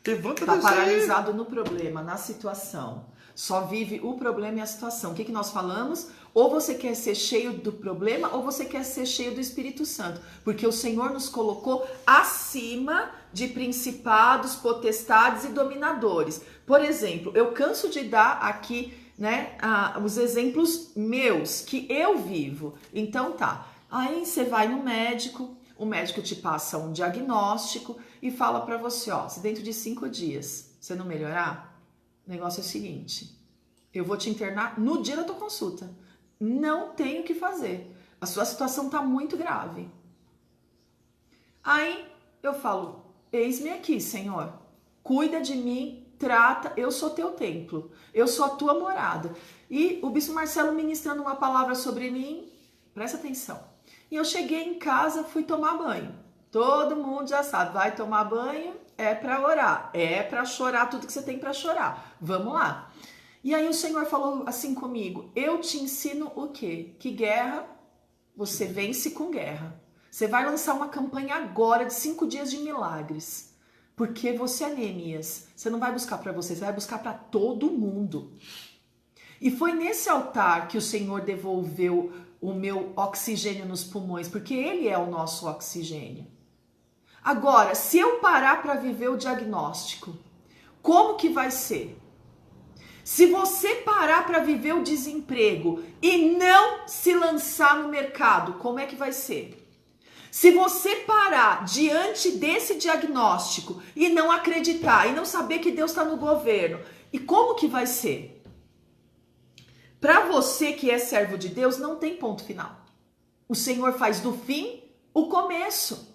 Levanta desse Está paralisado no problema, na situação. Só vive o problema e a situação. O que nós falamos? Ou você quer ser cheio do problema, ou você quer ser cheio do Espírito Santo. Porque o Senhor nos colocou acima de principados, potestades e dominadores. Por exemplo, eu canso de dar aqui, né, os exemplos meus, que eu vivo. Então tá. Aí você vai no médico, o médico te passa um diagnóstico e fala para você, ó, se dentro de 5 dias você não melhorar, o negócio é o seguinte, eu vou te internar no dia da tua consulta. Não tenho o que fazer. A sua situação tá muito grave. Aí eu falo, eis-me aqui, Senhor. Cuida de mim, trata, eu sou teu templo. Eu sou a tua morada. E o bispo Marcelo ministrando uma palavra sobre mim, presta atenção. E eu cheguei em casa, fui tomar banho. Todo mundo já sabe, vai tomar banho, é para orar, é para chorar tudo que você tem para chorar. Vamos lá. E aí o Senhor falou assim comigo, eu te ensino o quê? Que guerra você vence com guerra. Você vai lançar uma campanha agora de 5 dias de milagres. Porque você é Neemias. Você não vai buscar para você vai buscar para todo mundo. E foi nesse altar que o Senhor devolveu o meu oxigênio nos pulmões, porque Ele é o nosso oxigênio. Agora, se eu parar para viver o diagnóstico, como que vai ser? Se você parar para viver o desemprego e não se lançar no mercado, como é que vai ser? Se você parar diante desse diagnóstico e não acreditar, e não saber que Deus está no governo, e como que vai ser? Para você que é servo de Deus, não tem ponto final. O Senhor faz do fim o começo.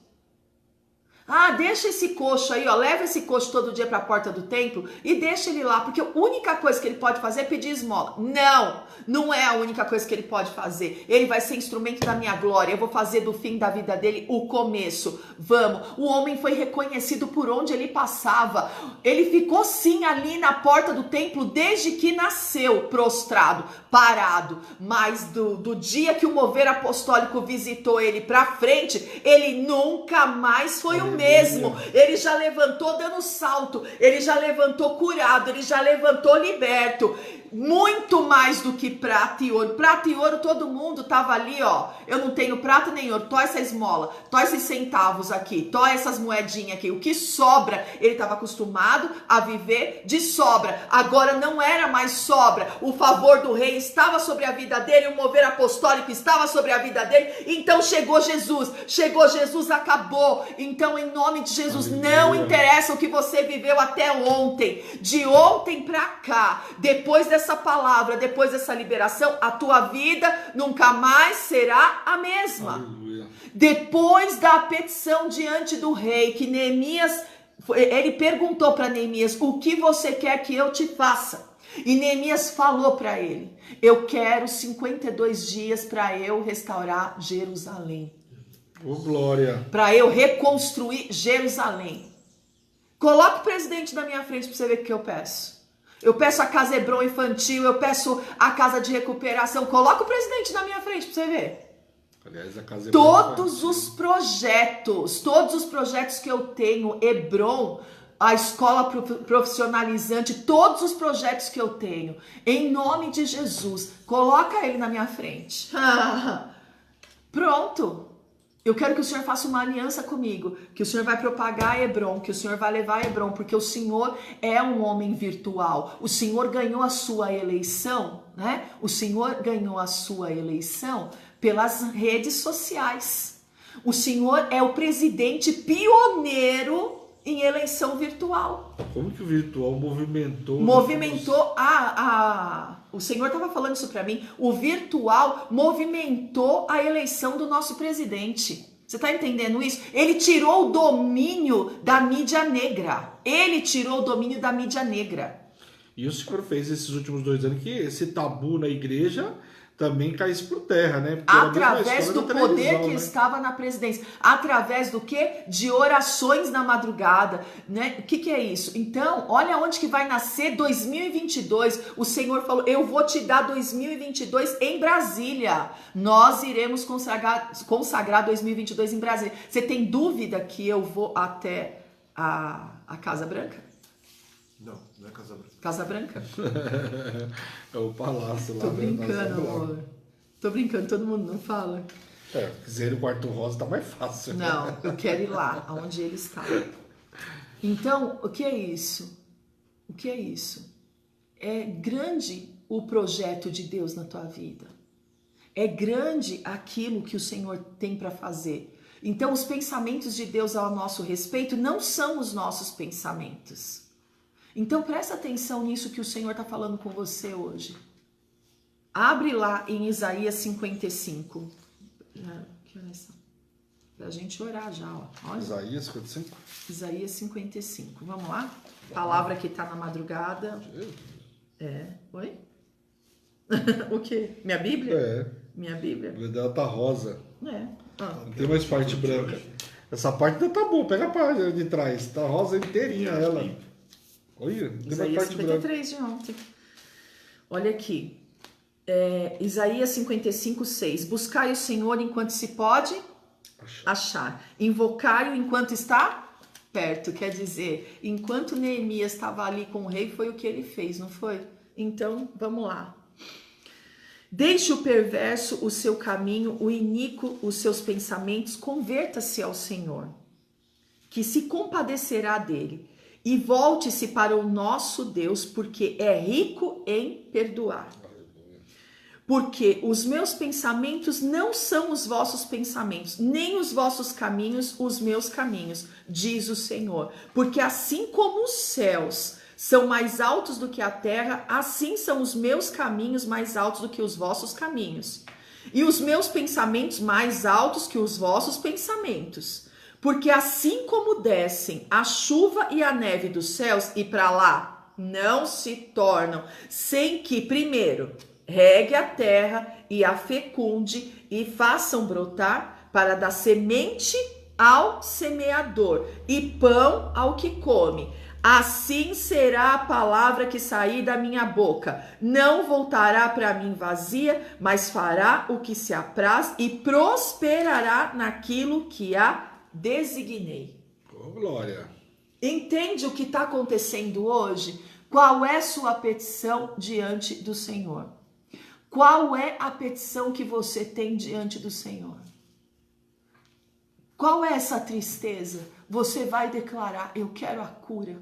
Ah, deixa esse coxo aí, ó, leva esse coxo todo dia para a porta do templo e deixa ele lá, porque a única coisa que ele pode fazer é pedir esmola. Não, não é a única coisa que ele pode fazer. Ele vai ser instrumento da minha glória, eu vou fazer do fim da vida dele o começo. Vamos, o homem foi reconhecido por onde ele passava. Ele ficou sim ali na porta do templo desde que nasceu, prostrado, parado. Mas do dia que o mover apostólico visitou ele para frente, ele nunca mais foi o mesmo. Ele já levantou dando salto, ele já levantou curado, ele já levantou liberto. Muito mais do que prata e ouro. Prata e ouro, todo mundo tava ali, ó. Eu não tenho prata nem ouro. Tó essa esmola, tó esses centavos aqui, tó essas moedinhas aqui. O que sobra, ele estava acostumado a viver de sobra. Agora não era mais sobra. O favor do rei estava sobre a vida dele, o mover apostólico estava sobre a vida dele. Então chegou Jesus, acabou. Então, em nome de Jesus, não interessa o que você viveu até ontem. De ontem pra cá, depois dessa palavra, depois dessa liberação, a tua vida nunca mais será a mesma. Aleluia. Depois da petição diante do rei, que Neemias, ele perguntou para Neemias, o que você quer que eu te faça? E Neemias falou para ele, eu quero 52 dias para eu restaurar Jerusalém. Oh, glória. Para eu reconstruir Jerusalém. Coloca o presidente na minha frente para você ver o que eu peço. Eu peço a casa Hebron infantil, eu peço a casa de recuperação. Coloca o presidente na minha frente para você ver. Aliás, a casa todos os projetos que eu tenho, Hebron, a escola profissionalizante, todos os projetos que eu tenho, em nome de Jesus, coloca ele na minha frente. Pronto. Eu quero que o Senhor faça uma aliança comigo, que o Senhor vai propagar Hebron, que o Senhor vai levar Hebron, porque o Senhor é um homem virtual. O Senhor ganhou a sua eleição, né? O Senhor ganhou a sua eleição pelas redes sociais. O Senhor é o presidente pioneiro em eleição virtual. Como que o virtual movimentou? O Senhor estava falando isso para mim. O virtual movimentou a eleição do nosso presidente. Você está entendendo isso? Ele tirou o domínio da mídia negra. E o Senhor fez esses últimos 2 anos que esse tabu na igreja também caísse por terra, né? Porque através do poder que estava na presidência. Através do quê? De orações na madrugada, né? O que é isso? Então, olha onde que vai nascer 2022. O Senhor falou, eu vou te dar 2022 em Brasília. Nós iremos consagrar 2022 em Brasília. Você tem dúvida que eu vou até a Casa Branca? Não é Casa Branca. Casa Branca? É o palácio lá. Tô brincando, amor. Tô brincando, todo mundo não fala. Quiser ir no quarto rosa tá mais fácil. Não, eu quero ir lá, aonde ele está. Então, o que é isso? O que é isso? É grande o projeto de Deus na tua vida. É grande aquilo que o Senhor tem para fazer. Então, os pensamentos de Deus ao nosso respeito não são os nossos pensamentos. Então presta atenção nisso que o Senhor está falando com você hoje. Abre lá em Isaías 55. Que horas são? Pra gente orar já, ó. Olha. Isaías 55? Isaías 55. Vamos lá? Palavra que está na madrugada. Oi? O quê? Minha Bíblia? Minha Bíblia. A dela tá rosa. Não tem mais parte branca. Essa parte ainda tá boa. Pega a página de trás. Tá rosa inteirinha ela. Olha, Isaías 53 de ontem. Olha aqui. Isaías 55, 6. Buscai o Senhor enquanto se pode achar. Invocai-o enquanto está perto. Quer dizer, enquanto Neemias estava ali com o rei, foi o que ele fez, não foi? Então, vamos lá. Deixe o perverso o seu caminho, o iníquo os seus pensamentos, converta-se ao Senhor, que se compadecerá dele. E volte-se para o nosso Deus, porque é rico em perdoar. porque os meus pensamentos não são os vossos pensamentos, nem os vossos caminhos os meus caminhos, diz o Senhor. Porque assim como os céus são mais altos do que a terra, assim são os meus caminhos mais altos do que os vossos caminhos, e os meus pensamentos mais altos que os vossos pensamentos. Porque assim como descem a chuva e a neve dos céus e para lá não se tornam, sem que primeiro regue a terra e a fecunde e façam brotar, para dar semente ao semeador e pão ao que come, assim será a palavra que sair da minha boca. Não voltará para mim vazia, mas fará o que se apraz e prosperará naquilo que a designei. Oh, glória. Entende o que está acontecendo hoje? Qual é sua petição diante do Senhor? Qual é a petição que você tem diante do Senhor? Qual é essa tristeza? Você vai declarar: eu quero a cura,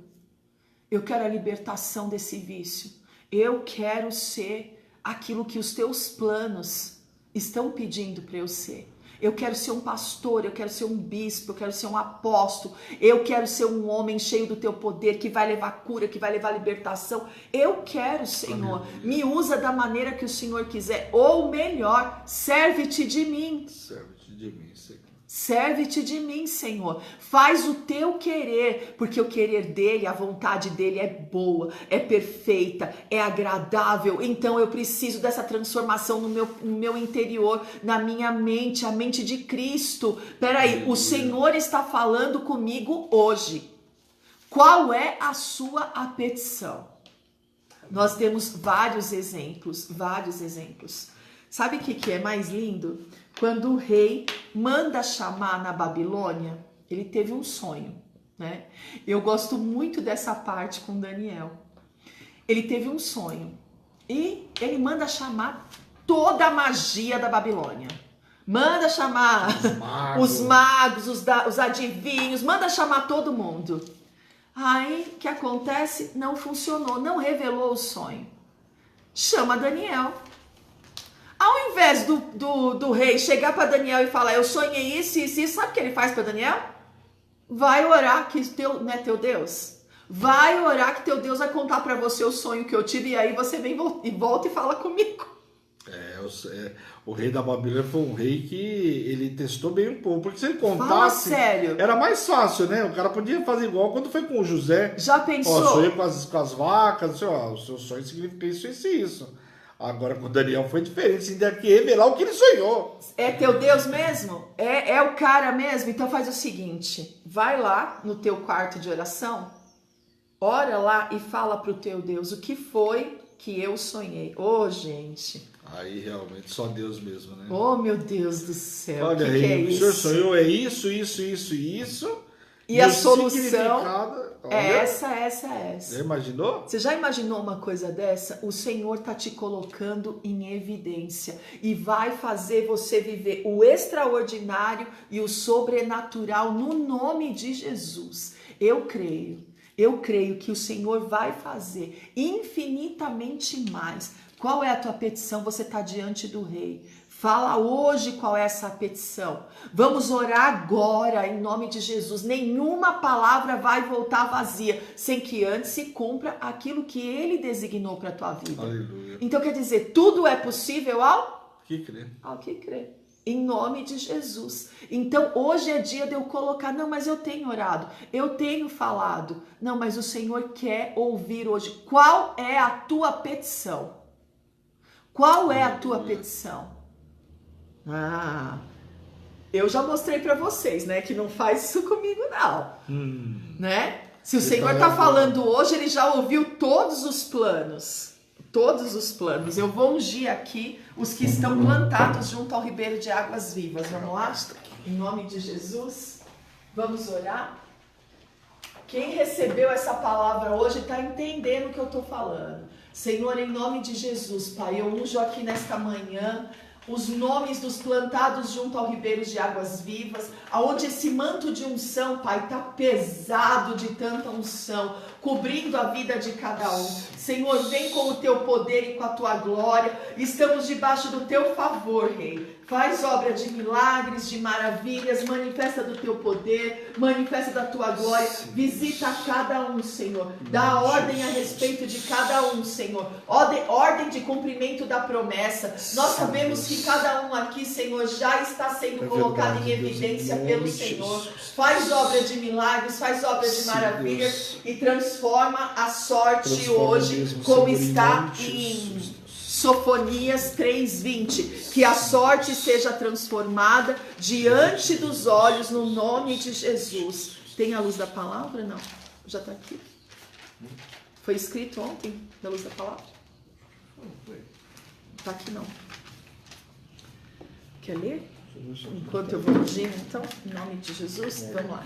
eu quero a libertação desse vício, eu quero ser aquilo que os teus planos estão pedindo para eu ser. Eu quero ser um pastor, eu quero ser um bispo, eu quero ser um apóstolo, eu quero ser um homem cheio do teu poder, que vai levar cura, que vai levar libertação. Eu quero, Senhor, me usa da maneira que o Senhor quiser, ou melhor, serve-te de mim. Serve-te de mim, Senhor. Serve-te de mim, Senhor. Faz o teu querer, porque o querer dele, a vontade dele é boa, é perfeita, é agradável. Então eu preciso dessa transformação no meu interior, na minha mente, a mente de Cristo. Peraí, o Senhor está falando comigo hoje. Qual é a sua petição? Nós temos vários exemplos, Sabe o que é mais lindo? Quando o rei manda chamar na Babilônia, ele teve um sonho, né? Eu gosto muito dessa parte com Daniel. Ele teve um sonho e ele manda chamar toda a magia da Babilônia. Manda chamar os magos, os adivinhos, manda chamar todo mundo. Aí, o que acontece? Não funcionou, não revelou o sonho. Chama Daniel. Ao invés do rei chegar para Daniel e falar: eu sonhei isso, sabe o que ele faz para Daniel? Vai orar, que não é teu Deus? Vai orar que teu Deus vai contar para você o sonho que eu tive, e aí você vem e volta e fala comigo. O rei da Babilônia foi um rei que ele testou bem um pouco, porque se ele contasse, fala sério, era mais fácil, né? O cara podia fazer igual quando foi com o José. Já pensou? Sonhei com as vacas, o seu sonho significa isso e isso. Agora com o Daniel foi diferente, ainda que revelar o que ele sonhou. É teu Deus mesmo? É o cara mesmo? Então faz o seguinte, vai lá no teu quarto de oração, ora lá e fala pro teu Deus o que foi que eu sonhei. Gente. Aí realmente só Deus mesmo, né? Meu Deus do céu. Olha, que é isso? O senhor sonhou é isso. E a solução é olha, essa. Já imaginou? Você já imaginou uma coisa dessa? O Senhor tá te colocando em evidência e vai fazer você viver o extraordinário e o sobrenatural no nome de Jesus. Eu creio que o Senhor vai fazer infinitamente mais. Qual é a tua petição? Você está diante do rei. Fala hoje qual é essa petição. Vamos orar agora em nome de Jesus. Nenhuma palavra vai voltar vazia sem que antes se cumpra aquilo que ele designou para a tua vida. Aleluia. Então quer dizer, tudo é possível ao que crê. Ao que crê. Em nome de Jesus. Então hoje é dia de eu colocar, não, mas eu tenho orado, eu tenho falado. Não, mas o Senhor quer ouvir hoje. Qual é a tua petição? Qual é a tua petição? Eu já mostrei para vocês, né, que não faz isso comigo não, né? Se o Senhor está falando hoje, ele já ouviu todos os planos. Eu vou ungir aqui os que estão plantados junto ao ribeiro de águas vivas. Vamos lá? Em nome de Jesus, vamos orar. Quem recebeu essa palavra hoje está entendendo o que eu estou falando. Senhor, em nome de Jesus, Pai, eu unjo aqui nesta manhã os nomes dos plantados junto ao ribeiro de águas vivas, aonde esse manto de unção, Pai, está pesado de tanta unção, cobrindo a vida de cada um. Senhor, vem com o teu poder e com a tua glória, estamos debaixo do teu favor, Rei. Faz obra de milagres, de maravilhas, manifesta do teu poder, manifesta da tua glória, visita cada um, Senhor, dá ordem a respeito de cada um, Senhor, ordem de cumprimento da promessa. Nós sabemos que cada um aqui, Senhor, já está sendo colocado em evidência pelo Senhor. Faz obra de milagres, faz obra de maravilhas e transforma a sorte hoje, como está em Sofonias 3:20, que a sorte seja transformada diante dos olhos no nome de Jesus. Tem a luz da palavra? Não, já está aqui. Foi escrito ontem na luz da palavra? Está aqui não. Quer ler? Enquanto eu vou ungindo, então, em nome de Jesus, vamos lá.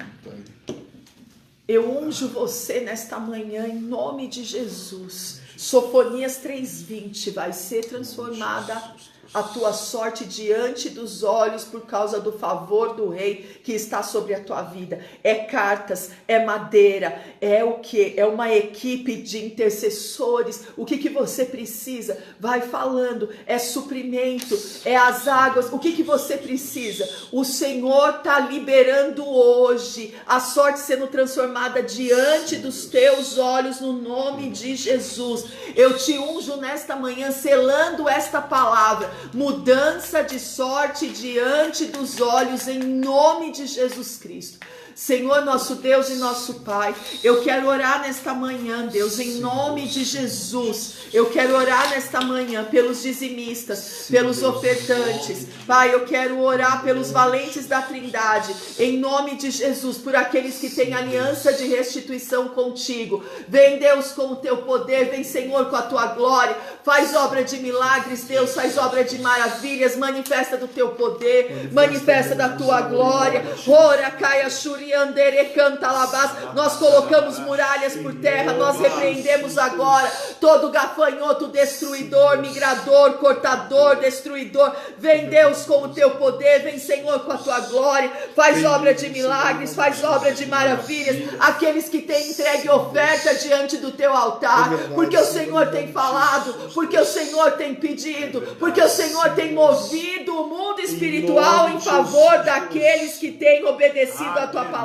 Eu unjo você nesta manhã em nome de Jesus. Sofonias 3:20, vai ser transformada a tua sorte diante dos olhos por causa do favor do rei que está sobre a tua vida. É cartas, é madeira, é o que? É uma equipe de intercessores. O que você precisa? Vai falando, é suprimento, é as águas. O que você precisa? O Senhor está liberando hoje a sorte sendo transformada diante dos teus olhos no nome de Jesus. Eu te unjo nesta manhã selando esta palavra. Mudança de sorte diante dos olhos em nome de Jesus Cristo. Senhor, nosso Deus e nosso Pai, eu quero orar nesta manhã, Deus, em nome de Jesus. Eu quero orar nesta manhã pelos dizimistas, pelos ofertantes. Pai, eu quero orar pelos valentes da Trindade, em nome de Jesus, por aqueles que têm aliança de restituição contigo. Vem, Deus, com o teu poder, vem, Senhor, com a tua glória. Faz obra de milagres, Deus, faz obra de maravilhas, manifesta do teu poder, manifesta da tua glória. Ora, caia, Shuri, Andere, canta, Labás. Nós colocamos muralhas por terra, nós repreendemos agora todo gafanhoto destruidor, migrador, cortador, destruidor. Vem, Deus, com o teu poder, vem, Senhor, com a tua glória. Faz obra de milagres, faz obra de maravilhas. Aqueles que têm entregue oferta diante do teu altar, porque o Senhor tem falado, porque o Senhor tem pedido, porque o Senhor tem movido o mundo espiritual em favor daqueles que têm obedecido a tua palavra.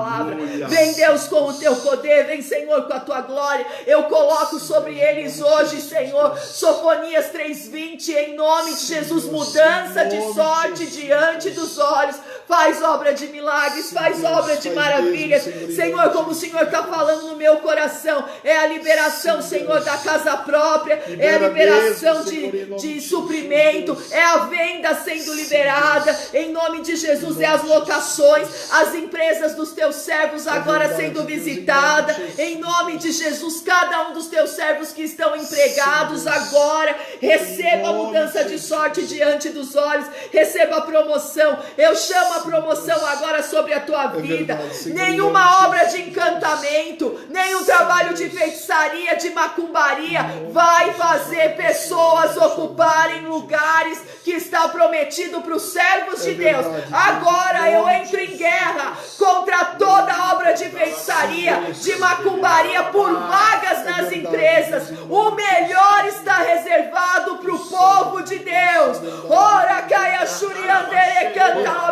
Vem, Deus, com o teu poder, vem, Senhor, com a tua glória. Eu coloco sobre eles hoje, Senhor, Sofonias 3:20, em nome de Jesus, mudança de sorte diante dos olhos. Faz obra de milagres, faz obra de maravilhas, Senhor, como o Senhor está falando no meu coração. É a liberação, Senhor, da casa própria, é a liberação de suprimento, é a venda sendo liberada, em nome de Jesus. É as locações, as empresas dos teus servos agora sendo visitada, em nome de Jesus. Cada um dos teus servos que estão empregados agora, receba a mudança de sorte diante dos olhos, receba a promoção. Eu chamo a promoção agora sobre a tua vida. Nenhuma obra de encantamento, nenhum trabalho de feitiçaria, de macumbaria vai fazer pessoas ocuparem lugares que está prometido para os servos de Deus. Agora eu entro em guerra contra toda obra de feitiçaria, de macumbaria por vagas nas empresas. O melhor está reservado para o povo de Deus. Ora, caia, Shuriandere, canta.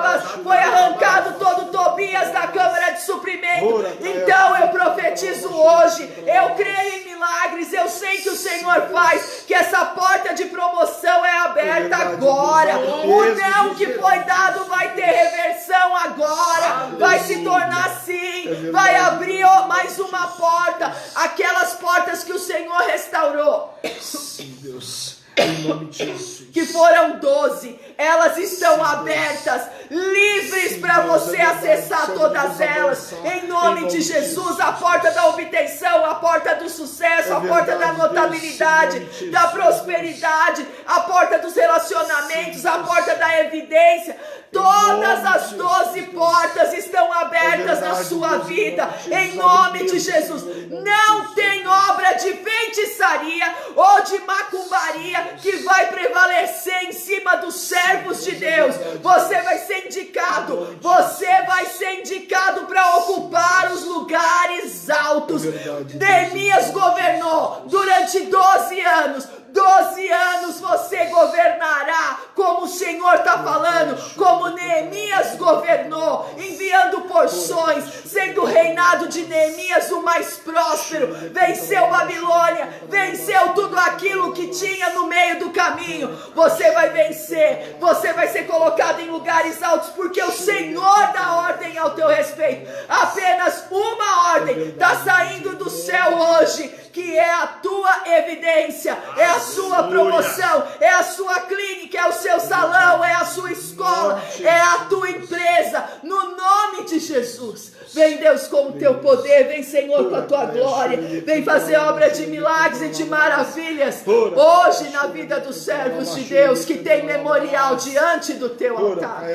Foi arrancado todo Tobias da câmara de suprimento. Então eu profetizo hoje, eu creio em milagres, eu sei que o Senhor faz, que essa porta de promoção é aberta agora. O não que foi dado vai ter reversão agora, vai se tornar assim, vai abrir mais uma porta, aquelas portas que o Senhor restaurou. Sim, Deus. Em nome de Jesus. Que foram 12, elas estão abertas, livres para você acessar todas elas, em nome de Jesus. A porta da obtenção, a porta do sucesso, a porta da notabilidade, da prosperidade, a porta dos relacionamentos, a porta da evidência. Todas as 12 portas estão abertas na sua vida, em nome de Jesus. Não tem tem obra de feitiçaria ou de macumbaria que vai prevalecer em cima dos servos de Deus. Você vai ser indicado. Você vai ser indicado para ocupar os lugares altos. Neemias governou durante 12 anos. 12 anos você governará, como o Senhor está falando, como Neemias governou, enviando porções, sendo o reinado de Neemias o mais próspero. Venceu Babilônia, venceu tudo aquilo que tinha no meio do caminho. Você vai vencer, você vai ser colocado em lugares altos, porque o Senhor dá ordem ao teu respeito. Apenas uma ordem está saindo do céu hoje, que é a tua evidência, é a sua promoção, é a sua clínica, é o seu salão, é a sua escola, é a tua empresa, no nome de Jesus. Vem, Deus, com o teu poder, vem, Senhor, com a tua glória, vem fazer obra de milagres e de maravilhas hoje na vida dos servos de Deus, que tem memorial diante do teu altar.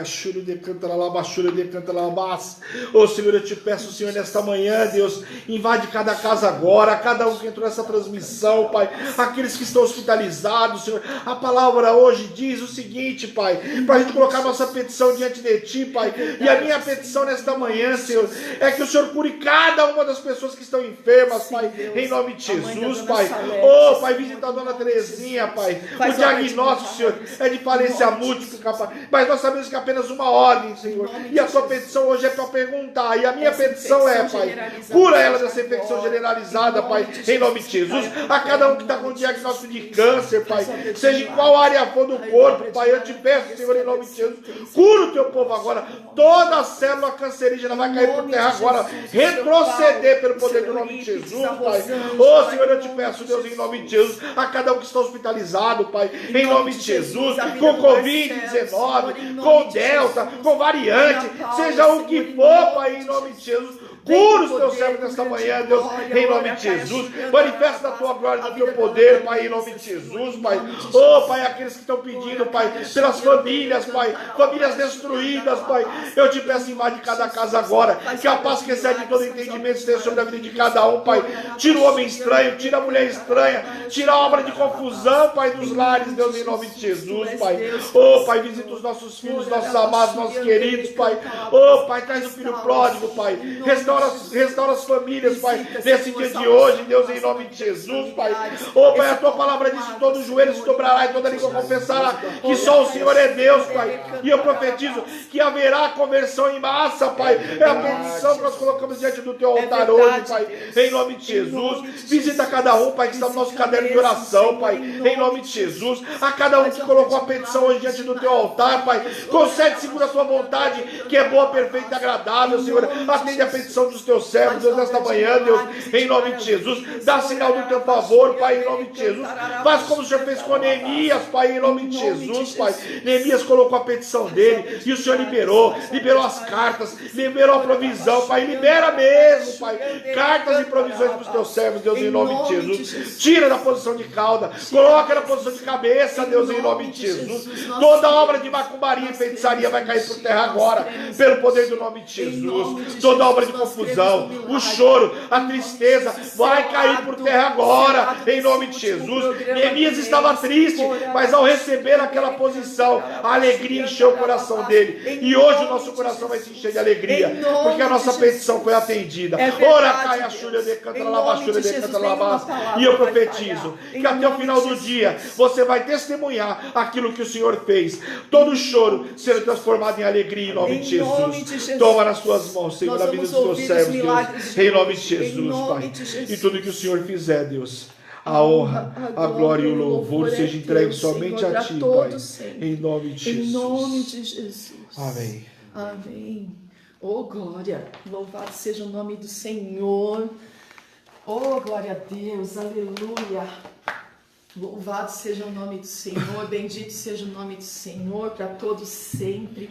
Ô Senhor, eu te peço, Senhor, nesta manhã, Deus, invade cada casa agora, cada um que entrou nessa transmissão, Pai, aqueles que estão hospitalizados, Senhor. A palavra hoje diz o seguinte, Pai, para a gente colocar nossa petição diante de Ti, Pai, e a minha petição nesta manhã, Senhor, é que o Senhor cure cada uma das pessoas que estão enfermas, sim, Pai, Deus, em nome de Jesus, Pai. Oh, Pai, visita a dona Terezinha, Pai. O diagnóstico, Senhor, é de falência múltipla, Pai. Mas nós sabemos que é apenas uma ordem, Senhor. E a sua petição hoje é para perguntar. E a minha petição é, Pai, cura ela dessa infecção generalizada, Pai, em nome de Jesus. A cada um que está com diagnóstico de câncer, Pai, seja em qual área for do corpo, Pai, eu te peço, Senhor, em nome de Jesus, cura o teu povo agora. Toda a célula cancerígena vai cair por terra agora, retroceder pelo poder do nome de Jesus, Pai. Oh, Senhor, eu te peço, Deus, em nome de Jesus, a cada um que está hospitalizado, Pai, em nome de Jesus, com Covid-19, com Delta, com variante, seja o que for, Pai, em nome de Jesus. Cura os teus servos nesta manhã, Deus, em nome de Jesus. Manifesta a tua glória e o teu poder, Pai, em nome de Jesus, Pai. Oh, Pai, aqueles que estão pedindo, Pai, pelas famílias, Pai, famílias destruídas, Pai. Eu te peço, invade cada casa agora, que a paz que excede todo entendimento esteja sobre a vida de cada um, Pai. Tira o homem estranho, tira a mulher estranha, tira a obra de confusão, Pai, dos lares, Deus, em nome de Jesus, Pai. Oh, Pai, visita os nossos filhos, nossos amados, nossos queridos, Pai. Oh, Pai, traz o filho pródigo, Pai. Restaura as famílias, Pai, nesse dia de hoje, Deus, em nome de Jesus, Pai. Oh, Pai, a tua palavra diz que todo joelho se dobrará e toda língua confessará que só o Senhor é Deus, Pai. E eu profetizo que haverá conversão em massa, Pai. É a petição que nós colocamos diante do teu altar hoje, Pai, em nome de Jesus. Visita cada um, Pai, que está no nosso caderno de oração, Pai, em nome de Jesus. A cada um que colocou a petição hoje diante do teu altar, Pai, concede segundo a tua vontade, que é boa, perfeita e agradável, Senhor. Atende a petição dos teus servos, Deus, nesta manhã, Deus, em nome de Jesus. Dá sinal do teu favor, Pai, em nome de Jesus. Faz como o Senhor fez com Neemias, Pai, em nome de Jesus, Pai. Neemias colocou a petição dele e o Senhor liberou as cartas, liberou a provisão, Pai. Libera mesmo, Pai, cartas e provisões para os teus servos, Deus, em nome de Jesus. Tira da posição de cauda, coloca na posição de cabeça, Deus, em nome de Jesus. Toda obra de macumbaria e feitiçaria vai cair por terra agora, pelo poder do nome de Jesus. Toda obra de confusão, o choro, a tristeza vai cair por terra agora, em nome de Jesus. Neemias estava triste, mas ao receber aquela posição, a alegria encheu o coração dele. E hoje o nosso coração vai se encher de alegria, porque a nossa petição foi atendida. Ora, cai a chulha de canta e eu profetizo que até o final do dia você vai testemunhar aquilo que o Senhor fez. Todo choro será transformado em alegria, em nome de Jesus. Toma nas tuas mãos, Senhor, a vida dos teus servos, Deus, em nome de Jesus, Pai. E tudo que o Senhor fizer, Deus, a honra, a glória e o louvor seja entregue somente a Ti, Pai, em nome de Jesus. Em nome de Jesus. Amém. Amém. Oh, glória, louvado seja o nome do Senhor. Oh, glória a Deus, aleluia. Louvado seja o nome do Senhor, bendito seja o nome do Senhor para todos sempre.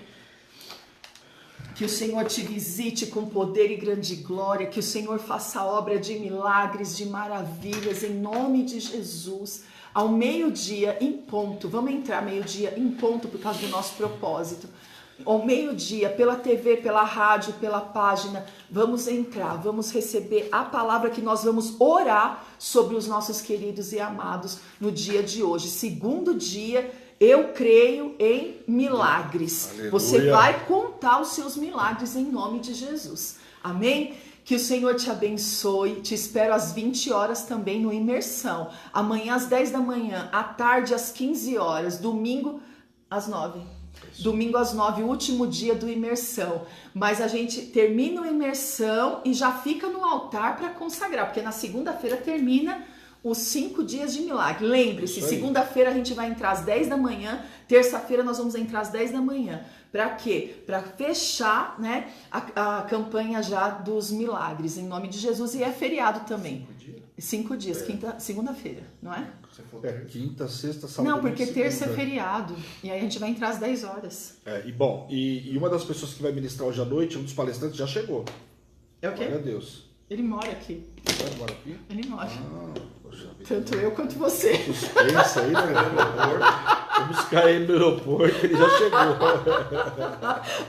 Que o Senhor te visite com poder e grande glória, que o Senhor faça obra de milagres, de maravilhas, em nome de Jesus. Ao meio-dia, em ponto, vamos entrar meio-dia em ponto por causa do nosso propósito. ao meio-dia, pela TV, pela rádio, pela página, vamos entrar, vamos receber a palavra que nós vamos orar sobre os nossos queridos e amados no dia de hoje. Segundo dia, eu creio em milagres. Aleluia. Você vai contar os seus milagres em nome de Jesus. Amém? Que o Senhor te abençoe. Te espero às 20 horas também no Imersão. Amanhã às 10 da manhã, à tarde às 15 horas, domingo às 9. Domingo às 9, o último dia do Imersão. Mas a gente termina o Imersão e já fica no altar para consagrar, porque na segunda-feira termina os 5 dias de milagre. Lembre-se, segunda-feira a gente vai entrar às 10 da manhã, terça-feira nós vamos entrar às 10 da manhã. Para quê? Para fechar, né, a campanha já dos milagres, em nome de Jesus. E é feriado também. 5 dias, segunda-feira, não é? Quinta, sexta, sábado. Não, porque terça é feriado. E aí a gente vai entrar às 10 horas. E uma das pessoas que vai ministrar hoje à noite, um dos palestrantes, já chegou. É o quê? Glória a Deus. Ele mora aqui. Ele mora aqui? Ele mora. Poxa vida. Tanto eu quanto você. Suspensa aí, né? Vamos buscar ele no aeroporto, ele já chegou.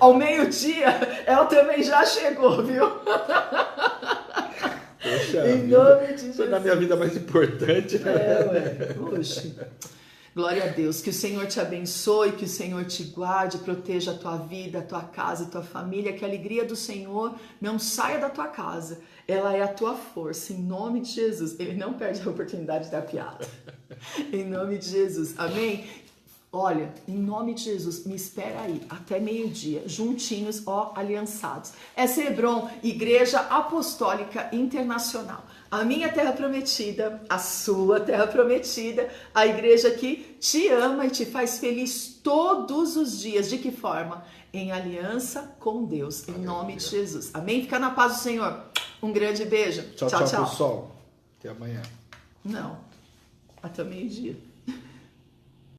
Ao meio-dia, ela também já chegou, viu? Poxa, em nome de Jesus. Isso é na minha vida mais importante, né? Oxe. Glória a Deus, que o Senhor te abençoe, que o Senhor te guarde, proteja a tua vida, a tua casa e tua família, que a alegria do Senhor não saia da tua casa, ela é a tua força, em nome de Jesus. Ele não perde a oportunidade da piada, em nome de Jesus, amém? Olha, em nome de Jesus, me espera aí, até meio-dia, juntinhos, aliançados. Essa é Hebron, Igreja Apostólica Internacional. A minha terra prometida, a sua terra prometida, a igreja que te ama e te faz feliz todos os dias. De que forma? Em aliança com Deus, em nome de Jesus. Amém? Fica na paz do Senhor. Um grande beijo. Tchau, pessoal. Até amanhã. Não, até meio-dia.